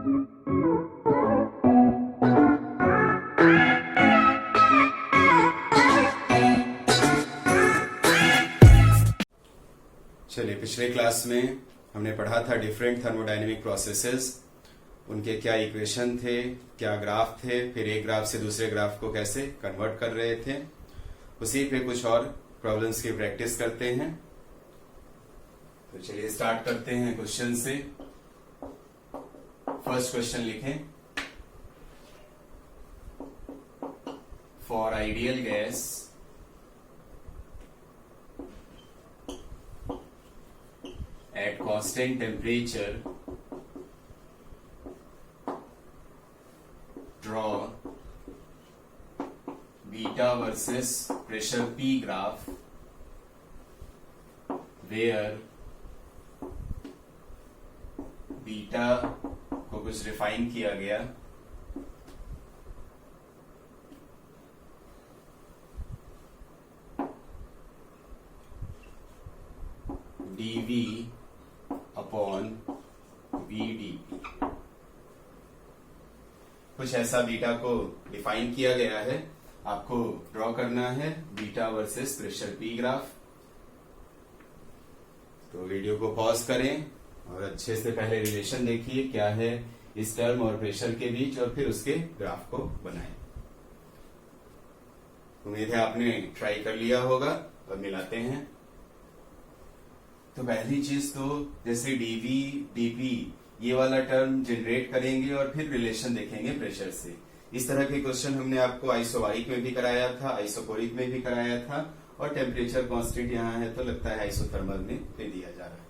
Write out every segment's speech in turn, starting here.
चलिए, पिछले क्लास में हमने पढ़ा था डिफरेंट थर्मोडायनेमिक प्रोसेसेस, उनके क्या इक्वेशन थे, क्या ग्राफ थे, फिर एक ग्राफ से दूसरे ग्राफ को कैसे कन्वर्ट कर रहे थे। उसी पे कुछ और प्रॉब्लम्स की प्रैक्टिस करते हैं। तो चलिए स्टार्ट करते हैं क्वेश्चन से। फर्स्ट क्वेश्चन लिखें, for ideal gas at constant temperature, draw beta versus pressure P graph where beta को कुछ रिफाइन किया गया, dV अपॉन VdP। कुछ ऐसा बीटा को डिफाइन किया गया है, आपको ड्रॉ करना है beta versus pressure P graph. तो वीडियो को पॉज करें और अच्छे से पहले रिलेशन देखिए क्या है इस टर्म और प्रेशर के बीच, और फिर उसके ग्राफ को बनाएं। उम्मीद है आपने ट्राई कर लिया होगा। अब मिलाते हैं। तो पहली चीज तो जैसे dV dP ये वाला टर्म जनरेट करेंगे और फिर रिलेशन देखेंगे प्रेशर से। इस तरह के क्वेश्चन हमने आपको आइसोबारिक में भी कराया था, आइसोकोरिक में भी कराया था, और टेम्परेचर कांस्टेंट यहाँ है तो लगता है आइसोथर्मल में दे दिया जा रहा है।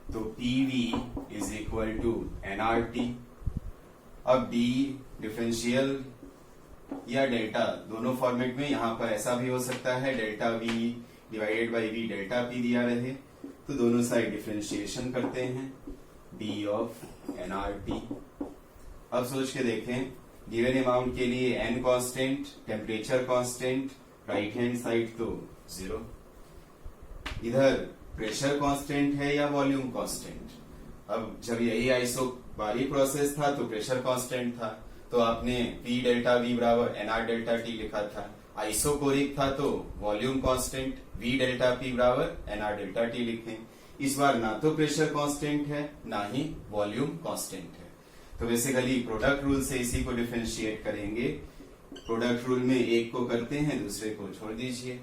तो PV is equal to nRT। अब D डिफरेंशियल या डेल्टा दोनों फॉर्मेट में, यहाँ पर ऐसा भी हो सकता है delta V divided by V delta P दिया रहे, तो दोनों साइड डिफरेंशिएशन करते हैं D ऑफ nRT। अब सोच के देखें, गिवन अमाउंट के लिए n constant, temperature constant, right hand side तो 0। इधर प्रेशर कांस्टेंट है या वॉल्यूम कांस्टेंट। अब जब यही आइसोबारिक प्रोसेस था तो प्रेशर कांस्टेंट था, तो आपने P डेल्टा V बराबर nR डेल्टा T लिखा था। आइसोकोरिक था तो volume constant V delta P बराबर nR डेल्टा T लिखें। इस बार ना तो प्रेशर कांस्टेंट है ना ही वॉल्यूम कांस्टेंट है, तो बेसिकली प्रोडक्ट रूल से इसी को डिफरेंशिएट करेंगे। प्रोडक्ट रूल में एक को करते हैं, दूसरे को छोड़ दीजिए।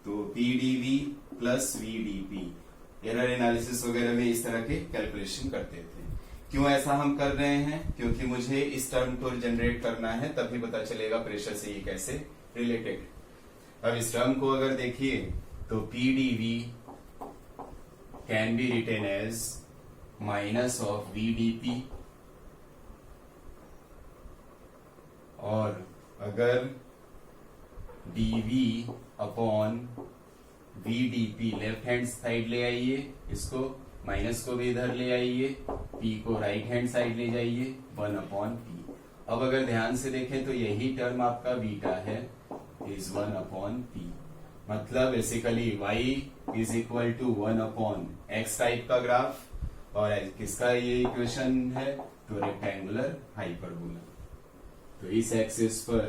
तो PdV plus VdP, error analysis वगैरह में इस तरह के कैलकुलेशन करते थे। क्यों ऐसा हम कर रहे हैं? क्योंकि मुझे इस टर्म को जनरेट करना है, तभी पता चलेगा प्रेशर से ये कैसे रिलेटेड। अब इस टर्म को अगर देखिए तो PdV can be written as minus of VdP, और अगर dV upon VdP left hand side ले आइए, इसको माइनस को भी इधर ले आइए, P को राइट हैंड साइड ले जाइए, 1 अपॉन P। अब अगर ध्यान से देखें तो यही टर्म आपका बीटा है, इज 1 अपॉन P। मतलब basically y is equal to 1 upon x type का ग्राफ, और किसका ये इक्वेशन है? तो रेक्टेंगुलर हाइपरबोला। तो इस एक्सिस पर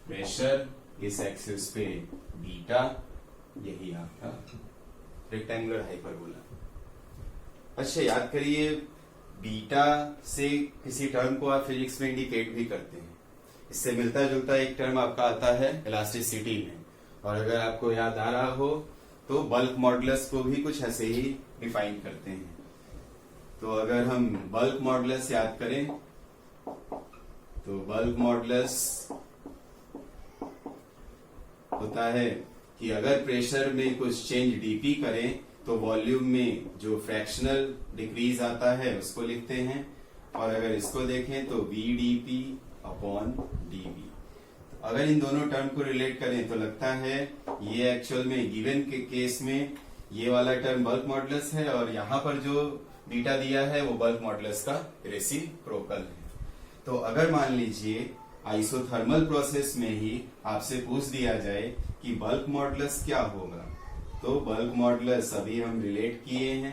प्रेशर, इस एक्सिस पे बीटा, यही आपका रेक्टेंगुलर हाइपरबोला। अच्छा, याद करिए बीटा से किसी टर्म को आप फिजिक्स में इंडिकेट भी करते हैं। इससे मिलता जुलता एक टर्म आपका आता है इलास्टिसिटी में, और अगर आपको याद आ रहा हो तो बल्क मॉडुलस को भी कुछ ऐसे ही डिफाइन करते हैं। तो अगर हम बल्क मॉडुलस याद करें तो बल्क मॉडुलस होता है कि अगर प्रेशर में कुछ चेंज dP करें तो वॉल्यूम में जो फ्रैक्शनल डिक्रीज आता है उसको लिखते हैं, और अगर इसको देखें तो VdP अपॉन dV। अगर इन दोनों टर्म को रिलेट करें तो लगता है ये एक्चुअल में गिवन के केस में ये वाला टर्म बल्क मॉडुलस है, और यहाँ पर जो बीटा दिया है वो बल्क मॉडुलस का रेसिप्रोकल है। तो अगर मान लीजिए आइसोथर्मल प्रोसेस में ही आपसे पूछ दिया जाए कि बल्क मॉडुलस क्या होगा, तो बल्क मॉडुलस अभी हम रिलेट किए हैं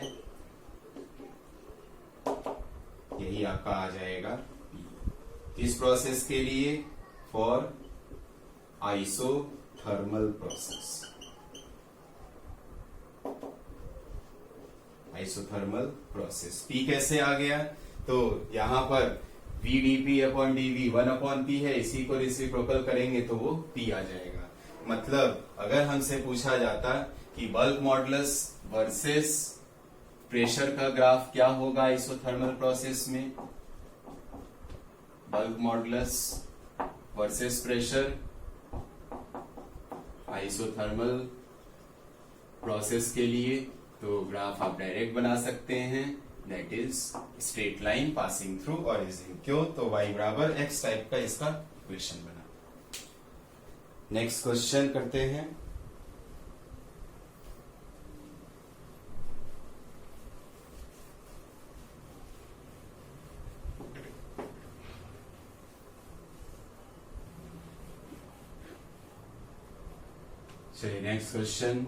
यही आपका आ जाएगा P। इस प्रोसेस के लिए for isothermal process, isothermal process P कैसे आ गया? तो यहां पर VdP अपॉन dV 1/P है, इसी को रेसिप्रोकल करेंगे तो वो P आ जाएगा। मतलब अगर हमसे पूछा जाता कि बल्क मॉडुलस वर्सेस प्रेशर का ग्राफ क्या होगा आइसोथर्मल प्रोसेस में, bulk modulus versus pressure isothermal process के लिए, तो ग्राफ आप डायरेक्ट बना सकते हैं, that is straight line passing through origin. क्यों? तो y बराबर x टाइप का इसका इक्वेशन बना। नेक्स्ट क्वेश्चन करते हैं। चलिए next question.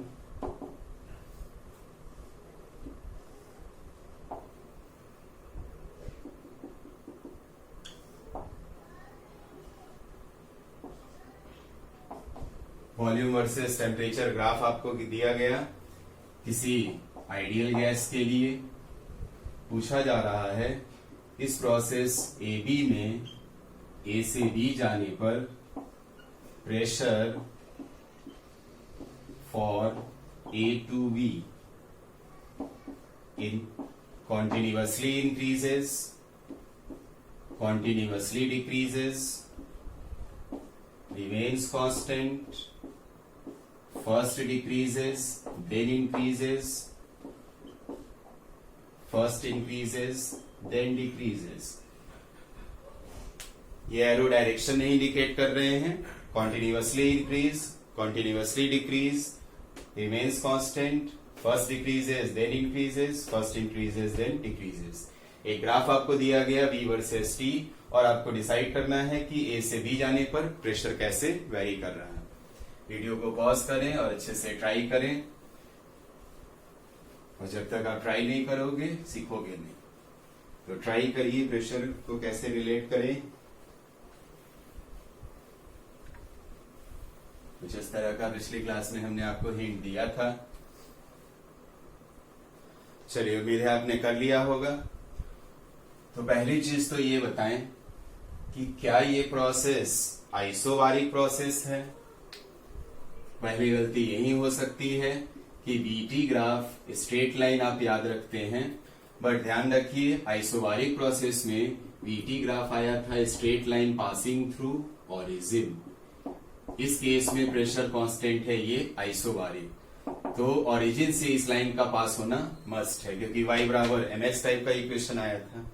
Volume versus temperature graph आपको दिया गया, किसी आइडियल गैस के लिए पूछा जा रहा है इस प्रोसेस AB में A से B जाने पर pressure for A to B in continuously increases, continuously decreases, remains constant, first decreases, then increases, first increases, then decreases। ये एरो डायरेक्शन नहीं इंडिकेट कर रहे हैं। Continuously increase, continuously decrease, remains constant, first decreases then increases, first increases then decreases. एक graph आपको दिया गया V versus T और आपको डिसाइड करना है कि A से B जाने पर प्रेशर कैसे वेरी कर रहा है। वीडियो को पॉज करें और अच्छे से ट्राई करें, और जब तक आप ट्राई नहीं करोगे सीखोगे नहीं। तो ट्राई करिए, प्रेशर को कैसे रिलेट करें। कुछ इस तरह का पिछली क्लास में हमने आपको हिंट दिया था। चलिए उम्मीद है आपने कर लिया होगा। तो पहली चीज तो ये बताएं कि क्या ये प्रोसेस आइसोबारिक प्रोसेस है। पहली गलती यही हो सकती है कि VT ग्राफ स्ट्रेट लाइन आप याद रखते हैं, बट ध्यान रखिए आइसोबारिक प्रोसेस में VT ग्राफ आया था straight line passing through origin. इस केस में प्रेशर कांस्टेंट है ये आइसोबारिक, तो ऑरिजिन से इस लाइन का पास होना मस्ट है, क्योंकि y बराबर mx टाइप का इक्वेशन आया था।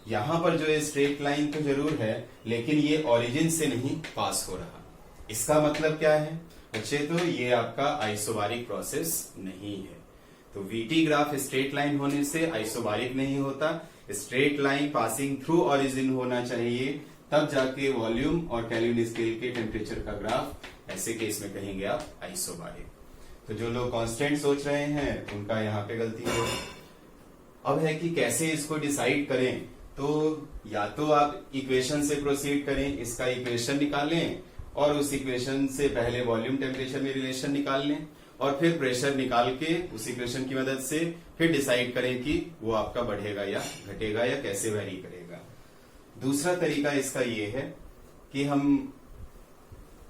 यहां पर जो है स्ट्रेट लाइन तो जरूर है, लेकिन ये ऑरिजिन से नहीं पास हो रहा। इसका मतलब क्या है बच्चे? तो ये आपका आइसोबारिक प्रोसेस नहीं है। तो VT ग्राफ स्ट्रेट लाइन होने से आइसोबारिक नहीं होता, straight line passing through origin होना चाहिए, तब जाके वॉल्यूम और केल्विन स्केल के टेम्परेचर का ग्राफ ऐसे केस में कहेंगे आप आइसोबारिक। तो जो लोग कांस्टेंट सोच रहे हैं उनका यहाँ पे गलती है। अब है कि कैसे इसको डिसाइड करें। तो या तो आप इक्वेशन से प्रोसीड करें, इसका इक्वेशन निकालें और उस इक्वेशन से पहले वॉल्यूम टेम्परेचर में रिलेशन निकाल लें, और फिर प्रेशर निकाल के उस इक्वेशन की मदद से फिर डिसाइड करें कि वो आपका बढ़ेगा या घटेगा या कैसे वेरी करेगा। दूसरा तरीका इसका ये है कि हम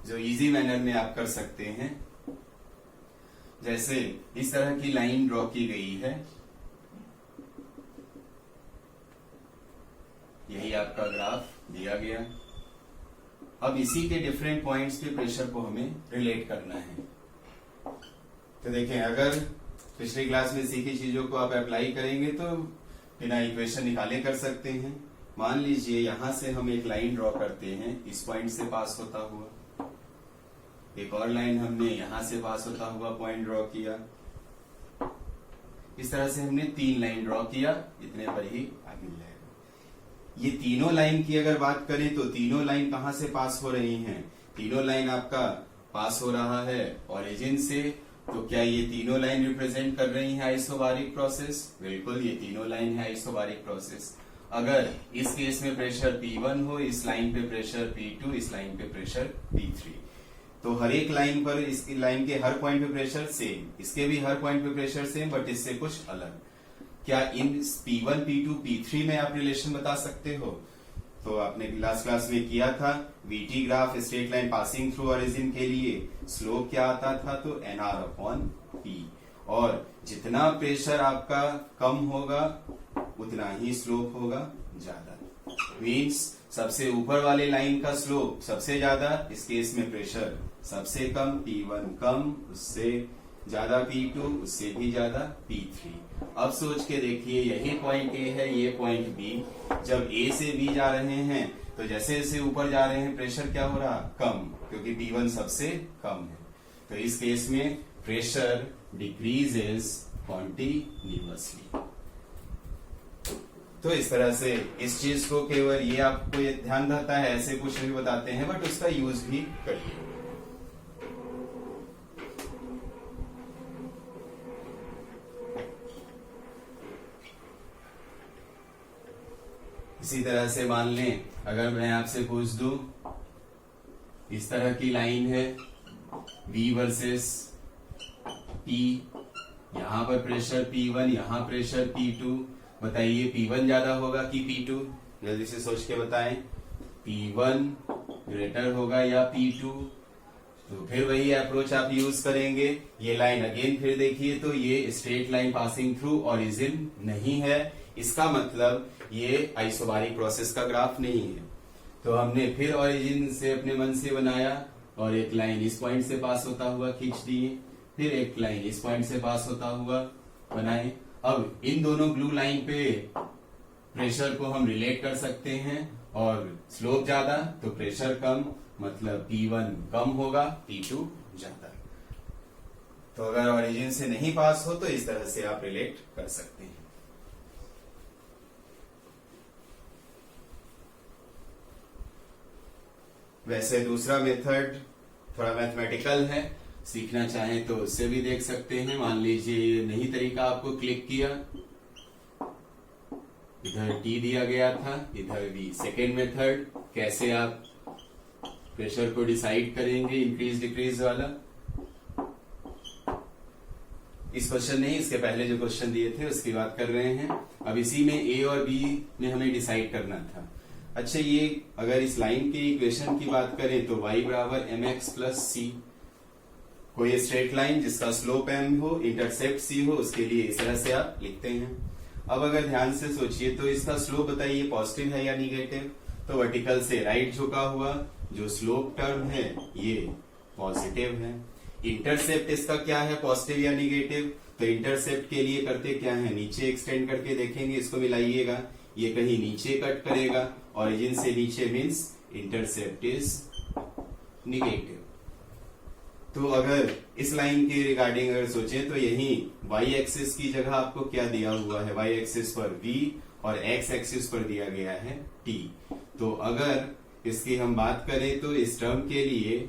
जो इजी मैनर में आप कर सकते हैं, जैसे इस तरह की लाइन ड्रॉ की गई है, यही आपका ग्राफ दिया गया। अब इसी के डिफरेंट पॉइंट्स पे प्रेशर को हमें रिलेट करना है। तो देखें, अगर पिछली क्लास में सीखी चीजों को आप अप्लाई करेंगे तो बिना इक्वेशन निकाले कर सकते हैं। मान लीजिए यहां से हम एक लाइन ड्रॉ करते हैं, इस पॉइंट से पास होता हुआ, एक और लाइन हमने यहां से पास होता हुआ पॉइंट ड्रॉ किया। इस तरह से हमने 3 लाइन ड्रॉ किया, इतने पर ही मिल जाएगा। ये तीनों लाइन की अगर बात करें तो तीनों लाइन कहां से पास हो रही हैं? तीनों लाइन आपका पास हो रहा है ओरिजिन से। तो क्या ये तीनों लाइन रिप्रेजेंट कर रही हैं आइसोबारिक प्रोसेस? बिल्कुल, ये तीनों लाइन है आइसोबारिक प्रोसेस। अगर इस केस में प्रेशर P1 हो, इस लाइन पे प्रेशर P2, इस लाइन पे प्रेशर P3, तो हर एक लाइन पर, इसकी लाइन के हर पॉइंट पे प्रेशर सेम, इसके भी हर पॉइंट पे प्रेशर सेम, बट इससे कुछ अलग। क्या इन P1, P2, P3 में आप रिलेशन बता सकते हो? तो आपने लास्ट क्लास में किया था, VT graph straight line passing through origin के लिए स्लोप क्या आता था? तो NR/P, और जितना प्रेशर आपका कम होगा उतना ही स्लोप होगा ज्यादा। मीन्स सबसे ऊपर वाले लाइन का स्लोप सबसे ज्यादा, इस केस में प्रेशर सबसे कम, P1 कम, उससे ज्यादा P2, उससे भी ज्यादा P3। अब सोच के देखिए, यही पॉइंट A है, ये पॉइंट B। जब A से B जा रहे हैं तो जैसे जैसे ऊपर जा रहे हैं प्रेशर क्या हो रहा? कम, क्योंकि P1 सबसे कम है। तो इस केस में प्रेशर डिक्रीजेस कॉन्टिन्यूअसली। तो इस तरह से इस चीज को केवल ये आपको ये ध्यान रहता है, ऐसे कुछ भी बताते हैं, बट उसका यूज भी करिए। इसी तरह से मान लें, अगर मैं आपसे पूछ दूं, इस तरह की लाइन है V वर्सेस P, यहां पर प्रेशर P1, यहां प्रेशर P2, बताइए P1 ज्यादा होगा कि P2? जल्दी से सोच के बताएं। P1 ग्रेटर होगा या P2? तो फिर वही अप्रोच आप यूज करेंगे। ये लाइन अगेन फिर देखिए, तो ये straight line passing through origin नहीं है, इसका मतलब ये आइसोबारिक प्रोसेस का ग्राफ नहीं है। तो हमने फिर ओरिजिन से अपने मन से बनाया और एक लाइन इस पॉइंट से पास होता हुआ खींच दिए, फिर एक लाइन इस पॉइंट से पास होता हुआ बनाए। अब इन दोनों ब्लू लाइन पे प्रेशर को हम रिलेट कर सकते हैं, और स्लोप ज्यादा तो प्रेशर कम, मतलब P1 कम होगा, P2 ज्यादा। तो अगर ओरिजिन से नहीं पास हो तो इस तरह से आप रिलेट कर सकते हैं। वैसे दूसरा मेथड थोड़ा मैथमेटिकल है, सीखना चाहें तो उससे भी देख सकते हैं। मान लीजिए नई तरीका आपको क्लिक किया, इधर T दिया गया था, इधर V। सेकेंड मेथड, कैसे आप प्रेशर को डिसाइड करेंगे, इंक्रीज डिक्रीज वाला। इस क्वेश्चन नहीं, इसके पहले जो क्वेश्चन दिए थे उसकी बात कर रहे हैं। अब इसी में A और B में हमें डिसाइड करना था। अच्छा, ये अगर इस लाइन की इक्वेशन की बात करें तो y बराबर mx प्लस c, कोई स्ट्रेट लाइन जिसका स्लोप m हो, इंटरसेप्ट c हो, उसके लिए इस तरह से आप लिखते हैं। अब अगर ध्यान से सोचिए तो इसका स्लोप बताइए पॉजिटिव है या निगेटिव? तो वर्टिकल से राइट झुका हुआ जो स्लोप टर्म है ये पॉजिटिव है। इंटरसेप्ट इसका क्या है, पॉजिटिव या निगेटिव? तो इंटरसेप्ट के लिए करते क्या है, नीचे एक्सटेंड करके देखेंगे, इसको मिलाइएगा, ये कहीं नीचे कट करेगा, ओरिजिन से नीचे मीन्स इंटरसेप्ट इज निगेटिव। तो अगर इस लाइन के रिगार्डिंग अगर सोचें तो यही y एक्सिस की जगह आपको क्या दिया हुआ है, y एक्सिस पर v और x एक्सिस पर दिया गया है t। तो अगर इसकी हम बात करें तो इस टर्म के लिए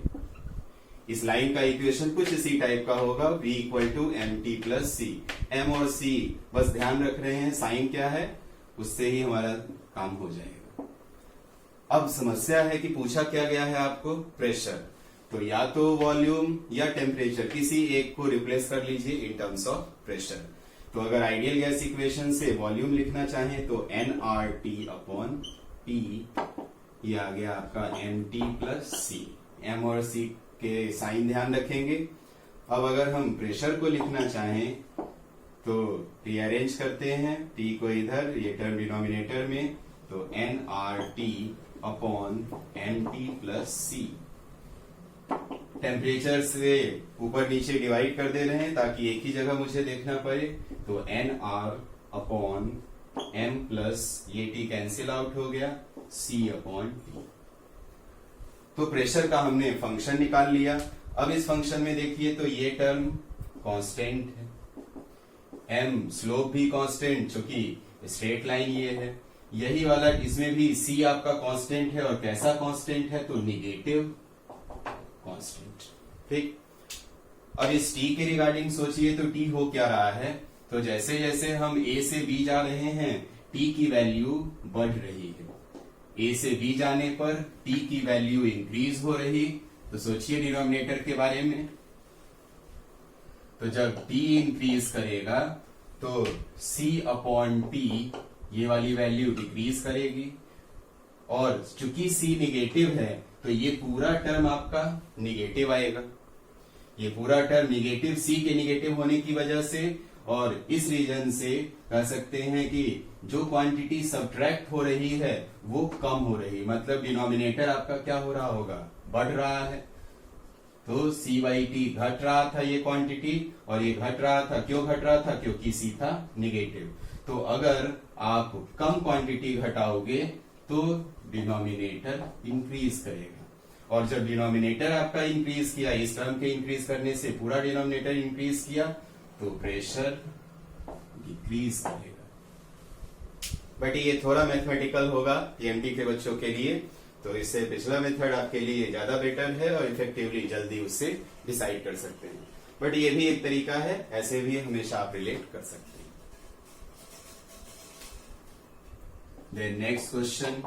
इस लाइन का इक्वेशन कुछ इसी टाइप का होगा, v equal to mt plus c. m और c बस ध्यान रख रहे हैं, साइन क्या है उससे ही हमारा काम हो जाएगा। अब समस्या है कि पूछा क्या गया है आपको, प्रेशर। तो या तो वॉल्यूम या टेम्परेचर, किसी एक को रिप्लेस कर लीजिए इन टर्म्स ऑफ प्रेशर। तो अगर आइडियल गैस इक्वेशन से वॉल्यूम लिखना चाहें तो nRT/P, ये आ गया आपका mt प्लस सी। m और c के साइन ध्यान रखेंगे। अब अगर हम प्रेशर को लिखना चाहें तो रीअरेंज करते हैं, t को इधर, ये टर्म डिनोमिनेटर में, तो nRT/mt प्लस सी। टेम्परेचर से ऊपर नीचे डिवाइड कर दे रहे हैं ताकि एक ही जगह मुझे देखना पड़े, तो nR/m प्लस ये t कैंसिल आउट हो गया, C/T। तो प्रेशर का हमने फंक्शन निकाल लिया। अब इस फंक्शन में देखिए तो ये टर्म कांस्टेंट है, m स्लोप भी कांस्टेंट, चूंकि स्ट्रेट लाइन ये है, यही वाला इसमें भी c आपका कांस्टेंट है, और कैसा कांस्टेंट है, तो निगेटिव कांस्टेंट। ठीक, अब इस t के रिगार्डिंग सोचिए तो t हो क्या रहा है, तो जैसे जैसे हम a से b जा रहे हैं टी की वैल्यू बढ़ रही है, ए से बी जाने पर टी की वैल्यू इंक्रीज हो रही। तो सोचिए डिनोमिनेटर के बारे में, तो जब टी इंक्रीज करेगा तो सी अपॉन टी ये वाली वैल्यू डिक्रीज करेगी, और चूंकि सी निगेटिव है तो ये पूरा टर्म आपका निगेटिव आएगा। ये पूरा टर्म निगेटिव सी के निगेटिव होने की वजह से, और इस रीजन से कह सकते हैं कि जो क्वांटिटी सब्ट्रैक्ट हो रही है वो कम हो रही, मतलब डिनोमिनेटर आपका क्या हो रहा होगा, बढ़ रहा है। तो सी बाई टी घट रहा था ये क्वांटिटी, और ये घट रहा था, क्यों घट रहा था, क्योंकि सी था निगेटिव। तो अगर आप कम क्वांटिटी घटाओगे तो डिनोमिनेटर इंक्रीज करेगा, और जब डिनोमिनेटर आपका इंक्रीज किया, इस टर्म के इंक्रीज करने से पूरा डिनोमिनेटर इंक्रीज किया, तो प्रेशर डिक्रीज करेगा। बट ये थोड़ा मैथमेटिकल होगा टीएमटी के बच्चों के लिए, तो इससे पिछला मेथड आपके लिए ज्यादा बेटर है और इफेक्टिवली जल्दी उससे डिसाइड कर सकते हैं। बट ये भी एक तरीका है, ऐसे भी हमेशा आप रिलेट कर सकते हैं। Then next question,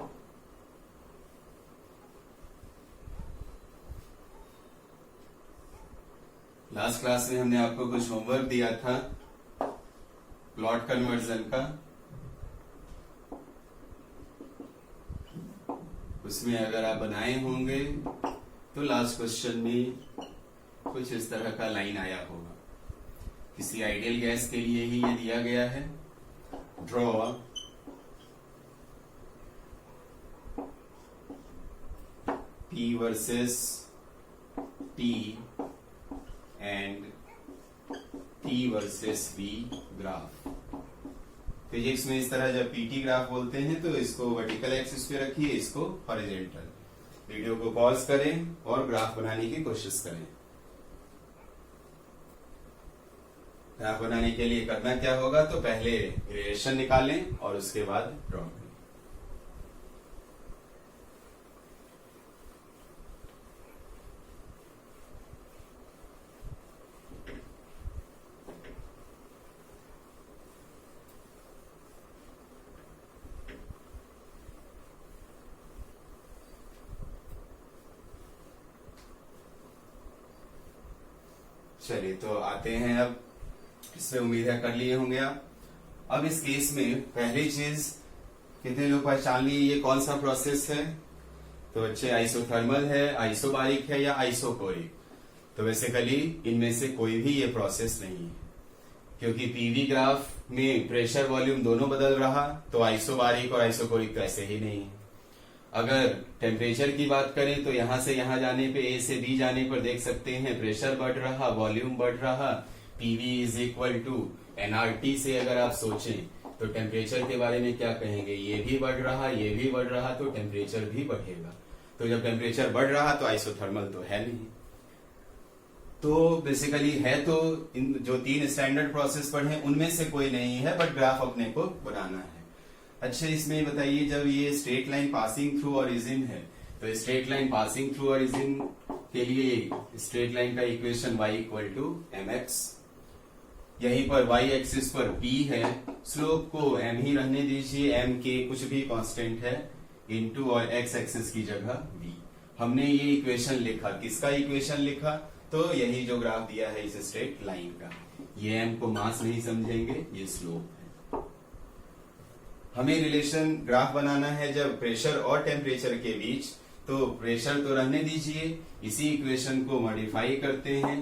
last class में हमने आपको कुछ होमवर्क दिया था प्लॉट कन्वर्जन का, उसमें अगर आप बनाए होंगे तो लास्ट क्वेश्चन में कुछ इस तरह का लाइन आया होगा। किसी आइडियल गैस के लिए ही ये दिया गया है, draw P versus T and T versus V graph. Physics में इस तरह जब पीटी ग्राफ बोलते हैं तो इसको वर्टिकल एक्सिस पे रखिए, इसको हॉरिजॉन्टल। वीडियो को पॉज करें और ग्राफ बनाने की कोशिश करें। ग्राफ बनाने के लिए करना क्या होगा, तो पहले रिलेशन निकालें और उसके बाद ड्रॉ करें। चलिए तो आते हैं अब, इसमें उम्मीद है कर लिए होंगे आप। अब इस केस में पहली चीज कितने लोग पहचान लिए ये कौन सा प्रोसेस है, तो बच्चे आइसोथर्मल है, आइसोबारिक है या आइसोकोरिक। तो बेसिकली इनमें से कोई भी ये प्रोसेस नहीं है, क्योंकि पीवी ग्राफ में प्रेशर वॉल्यूम दोनों बदल रहा, तो आइसोबारिक और आइसोकोरिक तो ऐसे ही नहीं है। अगर टेम्परेचर की बात करें तो यहां से यहां जाने पे, ए से बी जाने पर देख सकते हैं प्रेशर बढ़ रहा, वॉल्यूम बढ़ रहा। PV is equal to nRT से अगर आप सोचें तो टेम्परेचर के बारे में क्या कहेंगे, ये भी बढ़ रहा, ये भी बढ़ रहा, तो टेम्परेचर भी बढ़ेगा। तो जब टेम्परेचर बढ़ रहा तो आइसोथर्मल तो है नहीं। तो बेसिकली है तो इन जो 3 स्टैंडर्ड प्रोसेस पढ़े उनमें से कोई नहीं है, बट ग्राफ अपने को बनाना है। अच्छा इसमें बताइए, जब ये straight line passing through origin है, तो straight line passing through origin के लिए स्ट्रेट लाइन का equation y equal to mx, यहीं पर y एक्सिस पर p है, स्लोप को m ही रहने दीजिए, m के कुछ भी कांस्टेंट है, इनटू और x एक्सिस की जगह v। हमने ये इक्वेशन लिखा, किसका इक्वेशन लिखा, तो यही जो ग्राफ दिया है इस स्ट्रेट लाइन का। ये m को मास नहीं समझेंगे, ये स्लोप है। हमें रिलेशन ग्राफ बनाना है जब प्रेशर और टेम्परेचर के बीच, तो प्रेशर तो रहने दीजिए, इसी इक्वेशन को मॉडिफाई करते हैं,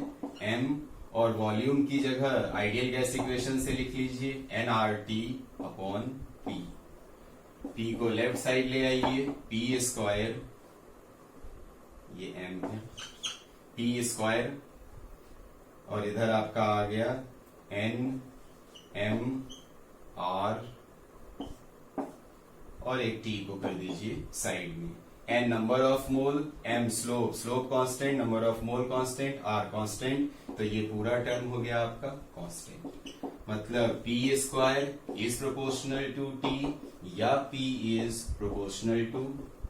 m और वॉल्यूम की जगह आइडियल गैस इक्वेशन से लिख लीजिए nRT अपॉन P। P को लेफ्ट साइड ले आइए, P स्क्वायर, ये m है, P स्क्वायर, और इधर आपका आ गया n m r, और एक टी को कर दीजिए साइड में। n number of mole, m slope, slope constant, number of mole constant, r constant, तो ये पूरा टर्म हो गया आपका कांस्टेंट। मतलब p square is proportional to t या p is proportional to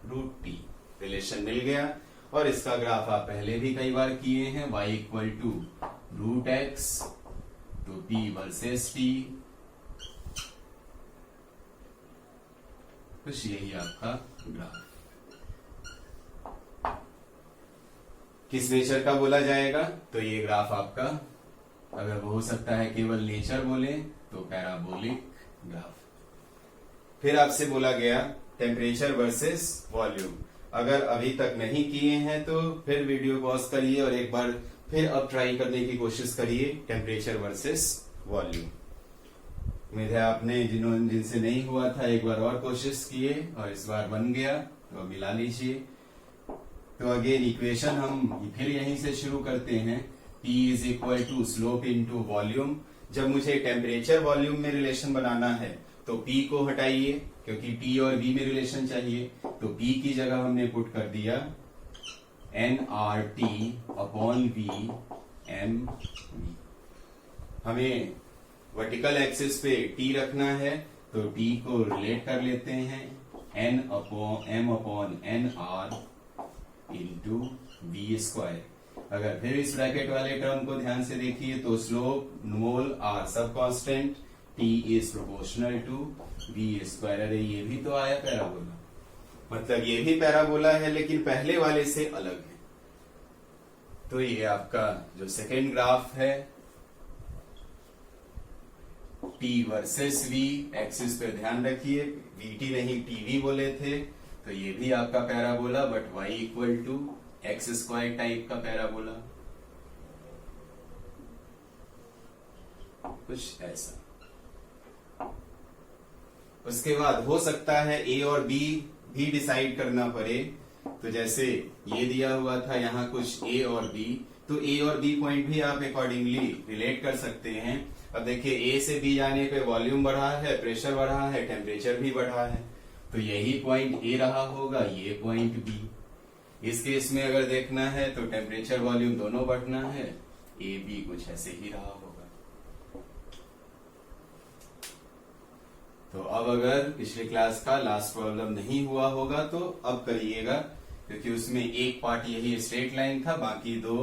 root t। Relation मिल गया, और इसका ग्राफ आप पहले भी कई बार किए हैं, y equal to root x, तो p वर्सेस t, कुछ यही आपका ग्राफ। किस नेचर का बोला जाएगा? तो ये ग्राफ आपका, अगर वो हो सकता है केवल नेचर बोले तो पैराबोलिक ग्राफ। फिर आपसे बोला गया टेम्परेचर वर्सेस वॉल्यूम। अगर अभी तक नहीं किए हैं तो फिर वीडियो पॉज करिए और एक बार फिर अब ट्राई करने की कोशिश करिए टेम्परेचर वर्सेस वॉल्यूम। उम्मीद है आपने जिनसे नहीं हुआ था एक बार और कोशिश किए और इस बार बन गया तो मिला लीजिए। तो अगेन इक्वेशन हम फिर यहीं से शुरू करते हैं। P is equal to slope into volume. जब मुझे टेम्परेचर वॉल्यूम में रिलेशन बनाना है तो P को हटाइए क्योंकि P और V में रिलेशन चाहिए, तो P की जगह हमने पुट कर दिया nRT अपॉन V mV। हमें वर्टिकल एक्सिस पे T रखना है तो T को रिलेट कर लेते हैं m upon nR into V square. अगर फिर इस ब्रैकेट वाले टर्म को ध्यान से देखिए तो स्लोप मोल आर सब constant, T is proportional to V square. अरे ये भी तो आया पैराबोला, मतलब ये भी पैराबोला है लेकिन पहले वाले से अलग है। तो ये आपका जो सेकेंड ग्राफ है T वर्सेस V, एक्सिस पे ध्यान रखिए VT नहीं TV बोले थे, तो ये भी आपका parabola but y equal to x square type का पैराबोला, कुछ ऐसा। उसके बाद हो सकता है A और B भी डिसाइड करना पड़े, तो जैसे ये दिया हुआ था यहाँ कुछ A और B, तो A और B पॉइंट भी आप अकॉर्डिंगली रिलेट कर सकते हैं। अब देखिए A से B जाने पे वॉल्यूम बढ़ा है, प्रेशर बढ़ा है, टेम्परेचर भी बढ़ा है, तो यही पॉइंट A रहा होगा, ये पॉइंट B। इस केस में अगर देखना है तो टेम्परेचर वॉल्यूम दोनों बढ़ना है, A B कुछ ऐसे ही रहा होगा। तो अब अगर पिछले क्लास का लास्ट प्रॉब्लम नहीं हुआ होगा तो अब करिएगा, क्योंकि उसमें एक पार्ट यही स्ट्रेट लाइन था, बाकी दो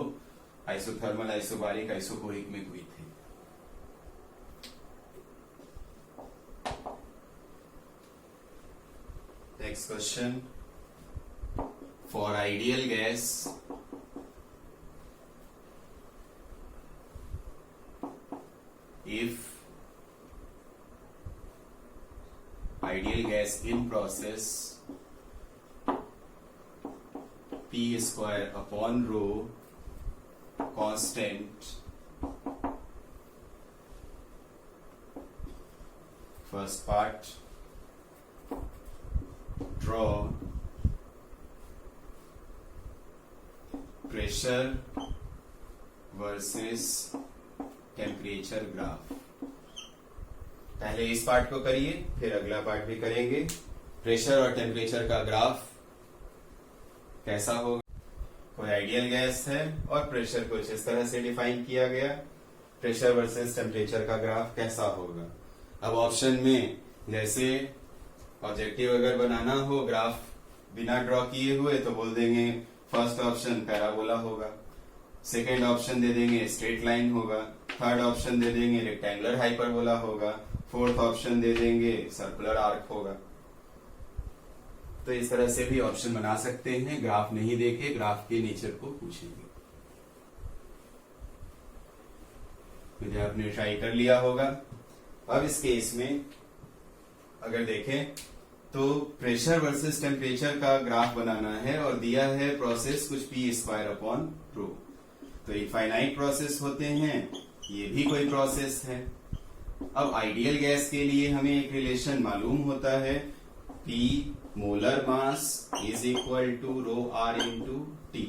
आइसोथर्मल, आइसोबारिक, आइसोकोरिक में हुई थी। Next question, for ideal gas if ideal gas in process P square upon rho constant, first part, draw pressure versus temperature graph. पहले इस पार्ट को करिए फिर अगला पार्ट भी करेंगे। प्रेशर और टेम्परेचर का ग्राफ कैसा होगा? कोई आइडियल गैस है और प्रेशर कुछ इस तरह से डिफाइन किया गया, प्रेशर वर्सेस टेम्परेचर का ग्राफ कैसा होगा? अब ऑप्शन में जैसे ऑब्जेक्टिव अगर बनाना हो ग्राफ बिना ड्रॉ किए हुए तो बोल देंगे फर्स्ट ऑप्शन पैराबोला होगा, सेकेंड ऑप्शन दे देंगे स्ट्रेट लाइन होगा, थर्ड ऑप्शन दे देंगे रेक्टेंगुलर हाइपरबोला होगा, फोर्थ ऑप्शन दे देंगे सर्कुलर आर्क होगा। तो इस तरह से भी ऑप्शन बना सकते हैं, ग्राफ नहीं देखे ग्राफ के नेचर को पूछेंगे। मुझे आपने ट्राई कर लिया होगा। अब इस केस में अगर देखें तो प्रेशर वर्सेस टेम्परेचर का ग्राफ बनाना है और दिया है प्रोसेस कुछ P स्क्वायर अपॉन रो। तो इनफाइनाइट प्रोसेस होते हैं, ये भी कोई प्रोसेस है। अब आइडियल गैस के लिए हमें एक रिलेशन मालूम होता है, P molar mass is equal to rho R into T.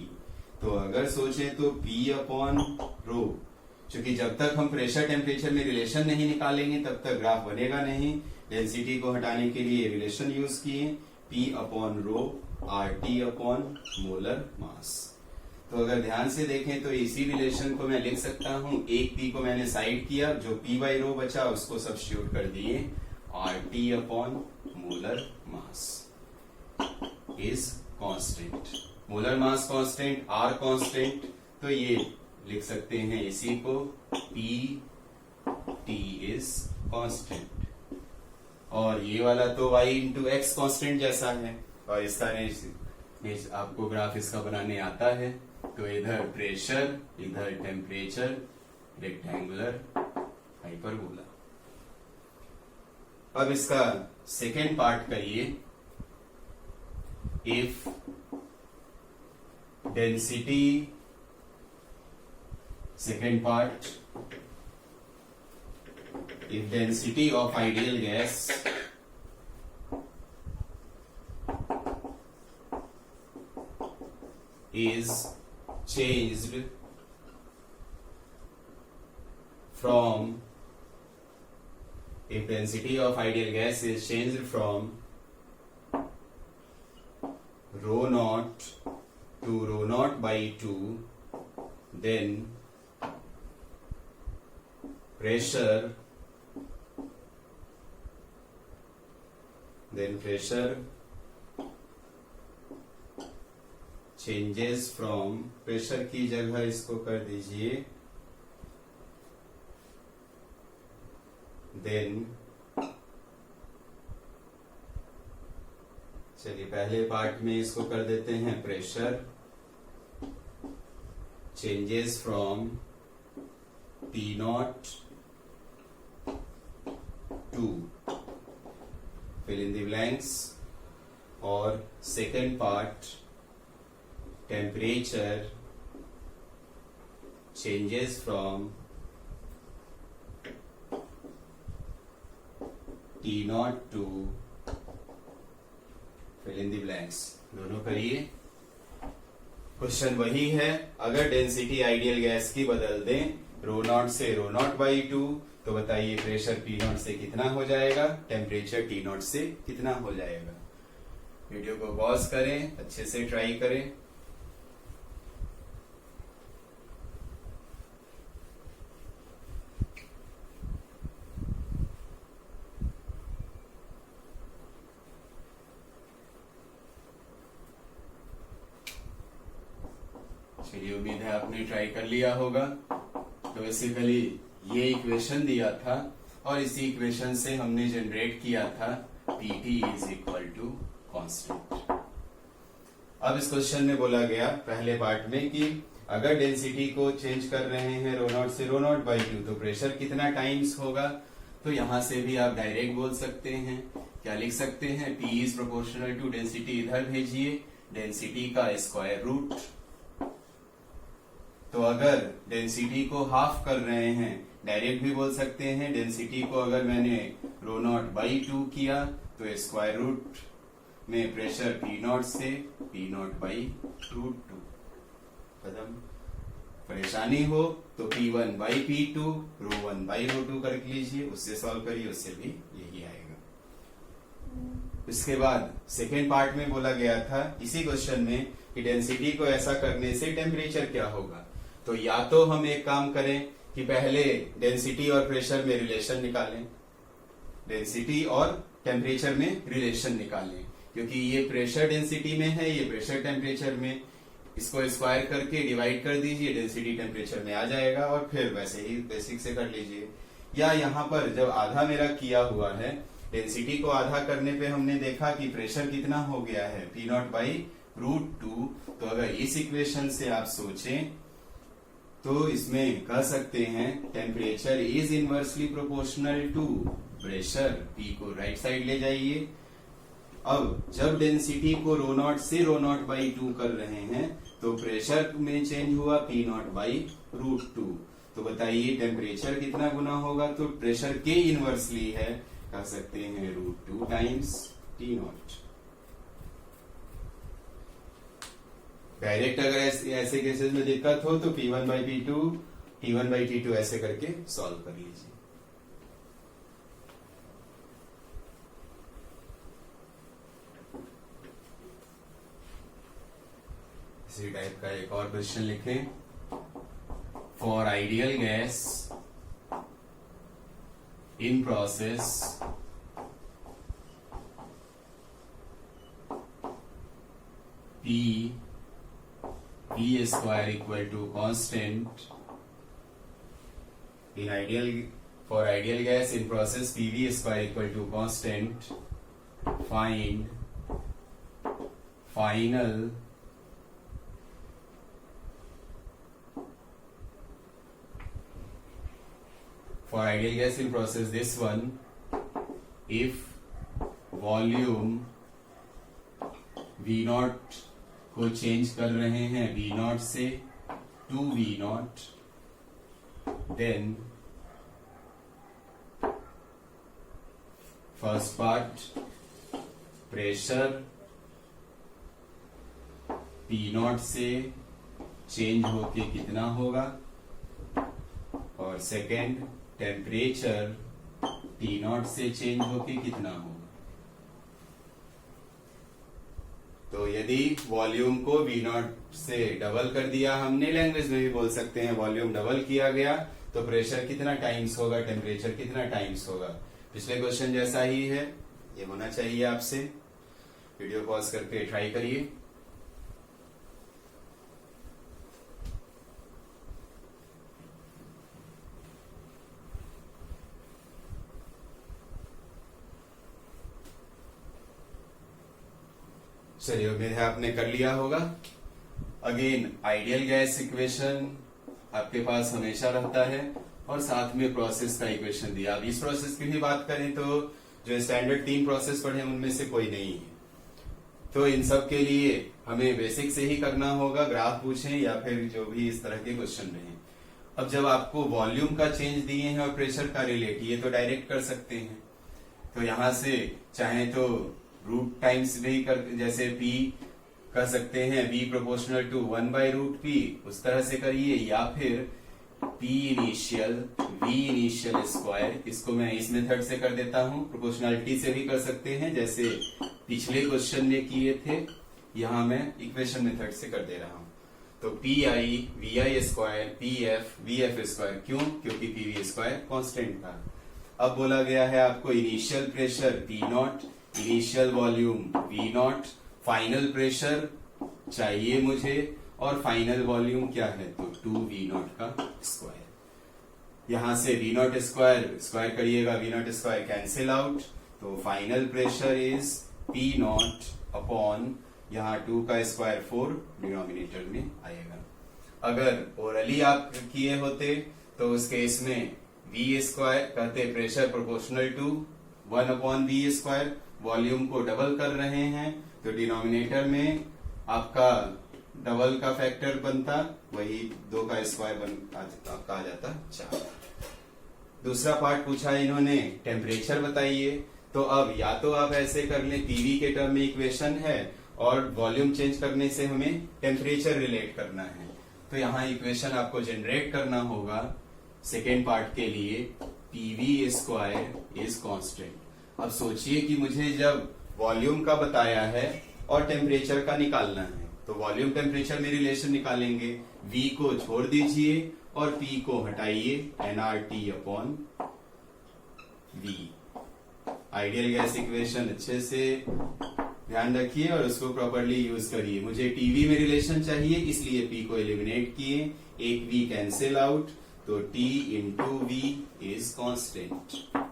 तो अगर सोचे तो P अपॉन रो, क्योंकि जब तक हम प्रेशर टेम्परेचर में रिलेशन नहीं निकालेंगे तब तक ग्राफ बनेगा नहीं। डेंसिटी को हटाने के लिए रिलेशन यूज किए, P upon rho are T upon molar मास। तो अगर ध्यान से देखें तो इसी रिलेशन को मैं लिख सकता हूं, एक P को मैंने साइड किया, जो P बाई रो बचा उसको सब्स्टिट्यूट कर दिए, R T upon molar mass is constant. Molar mass constant, R constant, तो ये लिख सकते हैं इसी को, P T इज कांस्टेंट। और ये वाला तो y इंटू एक्स कॉन्स्टेंट जैसा है, और इसका आपको ग्राफ इसका बनाने आता है। तो इधर प्रेशर, इधर टेम्परेचर, रेक्टेंगुलर हाइपरबोला। अब इसका सेकेंड पार्ट करिए। If density, second part, if density of ideal gas is changed from, if density of ideal gas is changed from rho naught to rho naught by 2, then pressure changes from, pressure की जगह इसको कर दीजिए then, चलिए पहले part में इसको कर देते हैं pressure changes from P naught to, fill in the blanks, और second part temperature changes from T naught to, fill in the blanks। दोनों करिए। क्वेश्चन वही है, अगर डेंसिटी आइडियल गैस की बदल दें रो नॉट से रो नॉट बाई 2, तो बताइए प्रेशर पी नॉट से कितना हो जाएगा, टेम्परेचर टी नॉट से कितना हो जाएगा। वीडियो को पॉज करें, अच्छे से ट्राई करें। चलिए उम्मीद है आपने ट्राई कर लिया होगा। तो बेसिकली ये इक्वेशन दिया था और इसी इक्वेशन से हमने जनरेट किया था Pt is equal to constant. अब इस क्वेश्चन में बोला गया पहले पार्ट में कि अगर डेंसिटी को चेंज कर रहे हैं रो नॉट से रो नॉट बाई 2, तो प्रेशर कितना टाइम्स होगा। तो यहां से भी आप डायरेक्ट बोल सकते हैं, क्या लिख सकते हैं, P is proportional to density, इधर भेजिए डेंसिटी का स्क्वायर रूट। तो अगर डेंसिटी को हाफ कर रहे हैं, डायरेक्ट भी बोल सकते हैं, डेंसिटी को अगर मैंने रो नॉट बाई 2 किया तो स्क्वायर रूट में प्रेशर पी नॉट से पी नॉट बाई रूट 2 खत्म। परेशानी हो तो P1 by P2, row 1 by rho 2 कर लीजिए, उससे सॉल्व करिए, उससे भी यही आएगा। इसके बाद सेकेंड पार्ट में बोला गया था इसी क्वेश्चन में कि डेंसिटी को ऐसा करने से टेम्परेचर क्या होगा। तो या तो हम एक काम करें कि पहले डेंसिटी और प्रेशर में रिलेशन निकालें, डेंसिटी और टेम्परेचर में रिलेशन निकालें, क्योंकि ये प्रेशर डेंसिटी में है, ये प्रेशर टेम्परेचर में। इसको स्क्वायर करके डिवाइड कर दीजिए, डेंसिटी टेम्परेचर में आ जाएगा, और फिर वैसे ही बेसिक से कर लीजिए। या यहाँ पर जब आधा मेरा किया हुआ है, डेंसिटी को आधा करने पे हमने देखा कि प्रेशर कितना हो गया है, पी नॉट बाई रूट 2। तो अगर इस इक्वेशन से आप सोचें तो इसमें कह सकते हैं temperature is inversely proportional to pressure. P को राइट साइड ले जाइए। अब जब डेंसिटी को रो नॉट से रो नॉट बाई 2 कर रहे हैं तो प्रेशर में चेंज हुआ पी नॉट बाई रूट 2। तो बताइए टेम्परेचर कितना गुना होगा, तो प्रेशर के इनवर्सली है, कह सकते हैं root 2 times T not. Direct अगर ऐसे केसेस में दिक्कत हो तो P1 by P2, T1 by T2 ऐसे करके सॉल्व कर लीजिए। इसी टाइप का एक और क्वेश्चन लिखें। For ideal gas in process P square equal to constant in ideal For ideal gas in process PV square equal to constant, find final for ideal gas in process this one, if volume V not को change कर रहे हैं V not से to V not, then first part pressure P not से change होके कितना होगा, और सेकेंड टेम्परेचर T नॉट से चेंज होके कितना होगा। तो यदि वॉल्यूम को V नॉट से डबल कर दिया हमने, लैंग्वेज में भी बोल सकते हैं वॉल्यूम डबल किया गया, तो प्रेशर कितना टाइम्स होगा, टेम्परेचर कितना टाइम्स होगा। पिछले क्वेश्चन जैसा ही है, ये होना चाहिए आपसे। वीडियो पॉज करके ट्राई करिए। चलिए, उम्मीद है आपने कर लिया होगा। अगेन आइडियल गैस इक्वेशन आपके पास हमेशा रहता है, और साथ में प्रोसेस का इक्वेशन दिया। अब इस प्रोसेस की भी बात करें तो जो स्टैंडर्ड 3 प्रोसेस पढ़े उनमें से कोई नहीं है, तो इन सब के लिए हमें बेसिक से ही करना होगा, ग्राफ पूछें या फिर जो भी इस तरह के क्वेश्चन रहे। अब जब आपको वॉल्यूम का चेंज दिए हैं और प्रेशर का रिलेट, ये तो डायरेक्ट कर सकते हैं। तो यहां से चाहे तो रूट टाइम्स भी कर, जैसे P कर सकते हैं V प्रोपोर्शनल टू 1/√P, उस तरह से करिए, या फिर P initial V initial square, इसको मैं इस मेथड से कर देता हूं। प्रोपोर्शनलिटी से भी कर सकते हैं, जैसे पिछले क्वेश्चन में किए थे, यहां मैं इक्वेशन मेथड से कर दे रहा हूं। तो PI VI square PF VF square, क्यों? क्योंकि PV स्क्वायर कांस्टेंट था। अब बोला गया है आपको initial pressure P not, initial volume V not, final pressure चाहिए मुझे, और फाइनल वॉल्यूम क्या है, तो 2V नॉट का स्क्वायर। यहां से V नॉट स्क्वायर स्क्वायर करिएगा, V not square cancel out, तो final pressure is P not upon, यहाँ 2 का स्क्वायर 4 डिनोमिनेटर में आएगा। अगर ओरली आप किए होते तो उस केस में V स्क्वायर कहते pressure proportional to 1/V square, volume को डबल कर रहे हैं तो डिनोमिनेटर में आपका डबल का फैक्टर बनता, वही 2 का स्क्वायर आपका आ जाता 4। दूसरा पार्ट पूछा इन्होंने टेम्परेचर बताइए, तो अब या तो आप ऐसे कर लें, पीवी के टर्म में इक्वेशन है और वॉल्यूम चेंज करने से हमें टेम्परेचर रिलेट करना है, तो यहाँ इक्वेशन आपको जनरेट करना होगा सेकेंड पार्ट के लिए, पीवी स्क्वायर इज कांस्टेंट। अब सोचिए कि मुझे जब वॉल्यूम का बताया है और टेम्परेचर का निकालना है, तो वॉल्यूम टेम्परेचर में रिलेशन निकालेंगे, V को छोड़ दीजिए और P को हटाइए, nRT upon V। Ideal gas equation अच्छे से ध्यान रखिए और उसको प्रॉपरली यूज करिए। मुझे टीवी में रिलेशन चाहिए, इसलिए P को एलिमिनेट किए, एक V कैंसिल आउट, तो T into V is constant.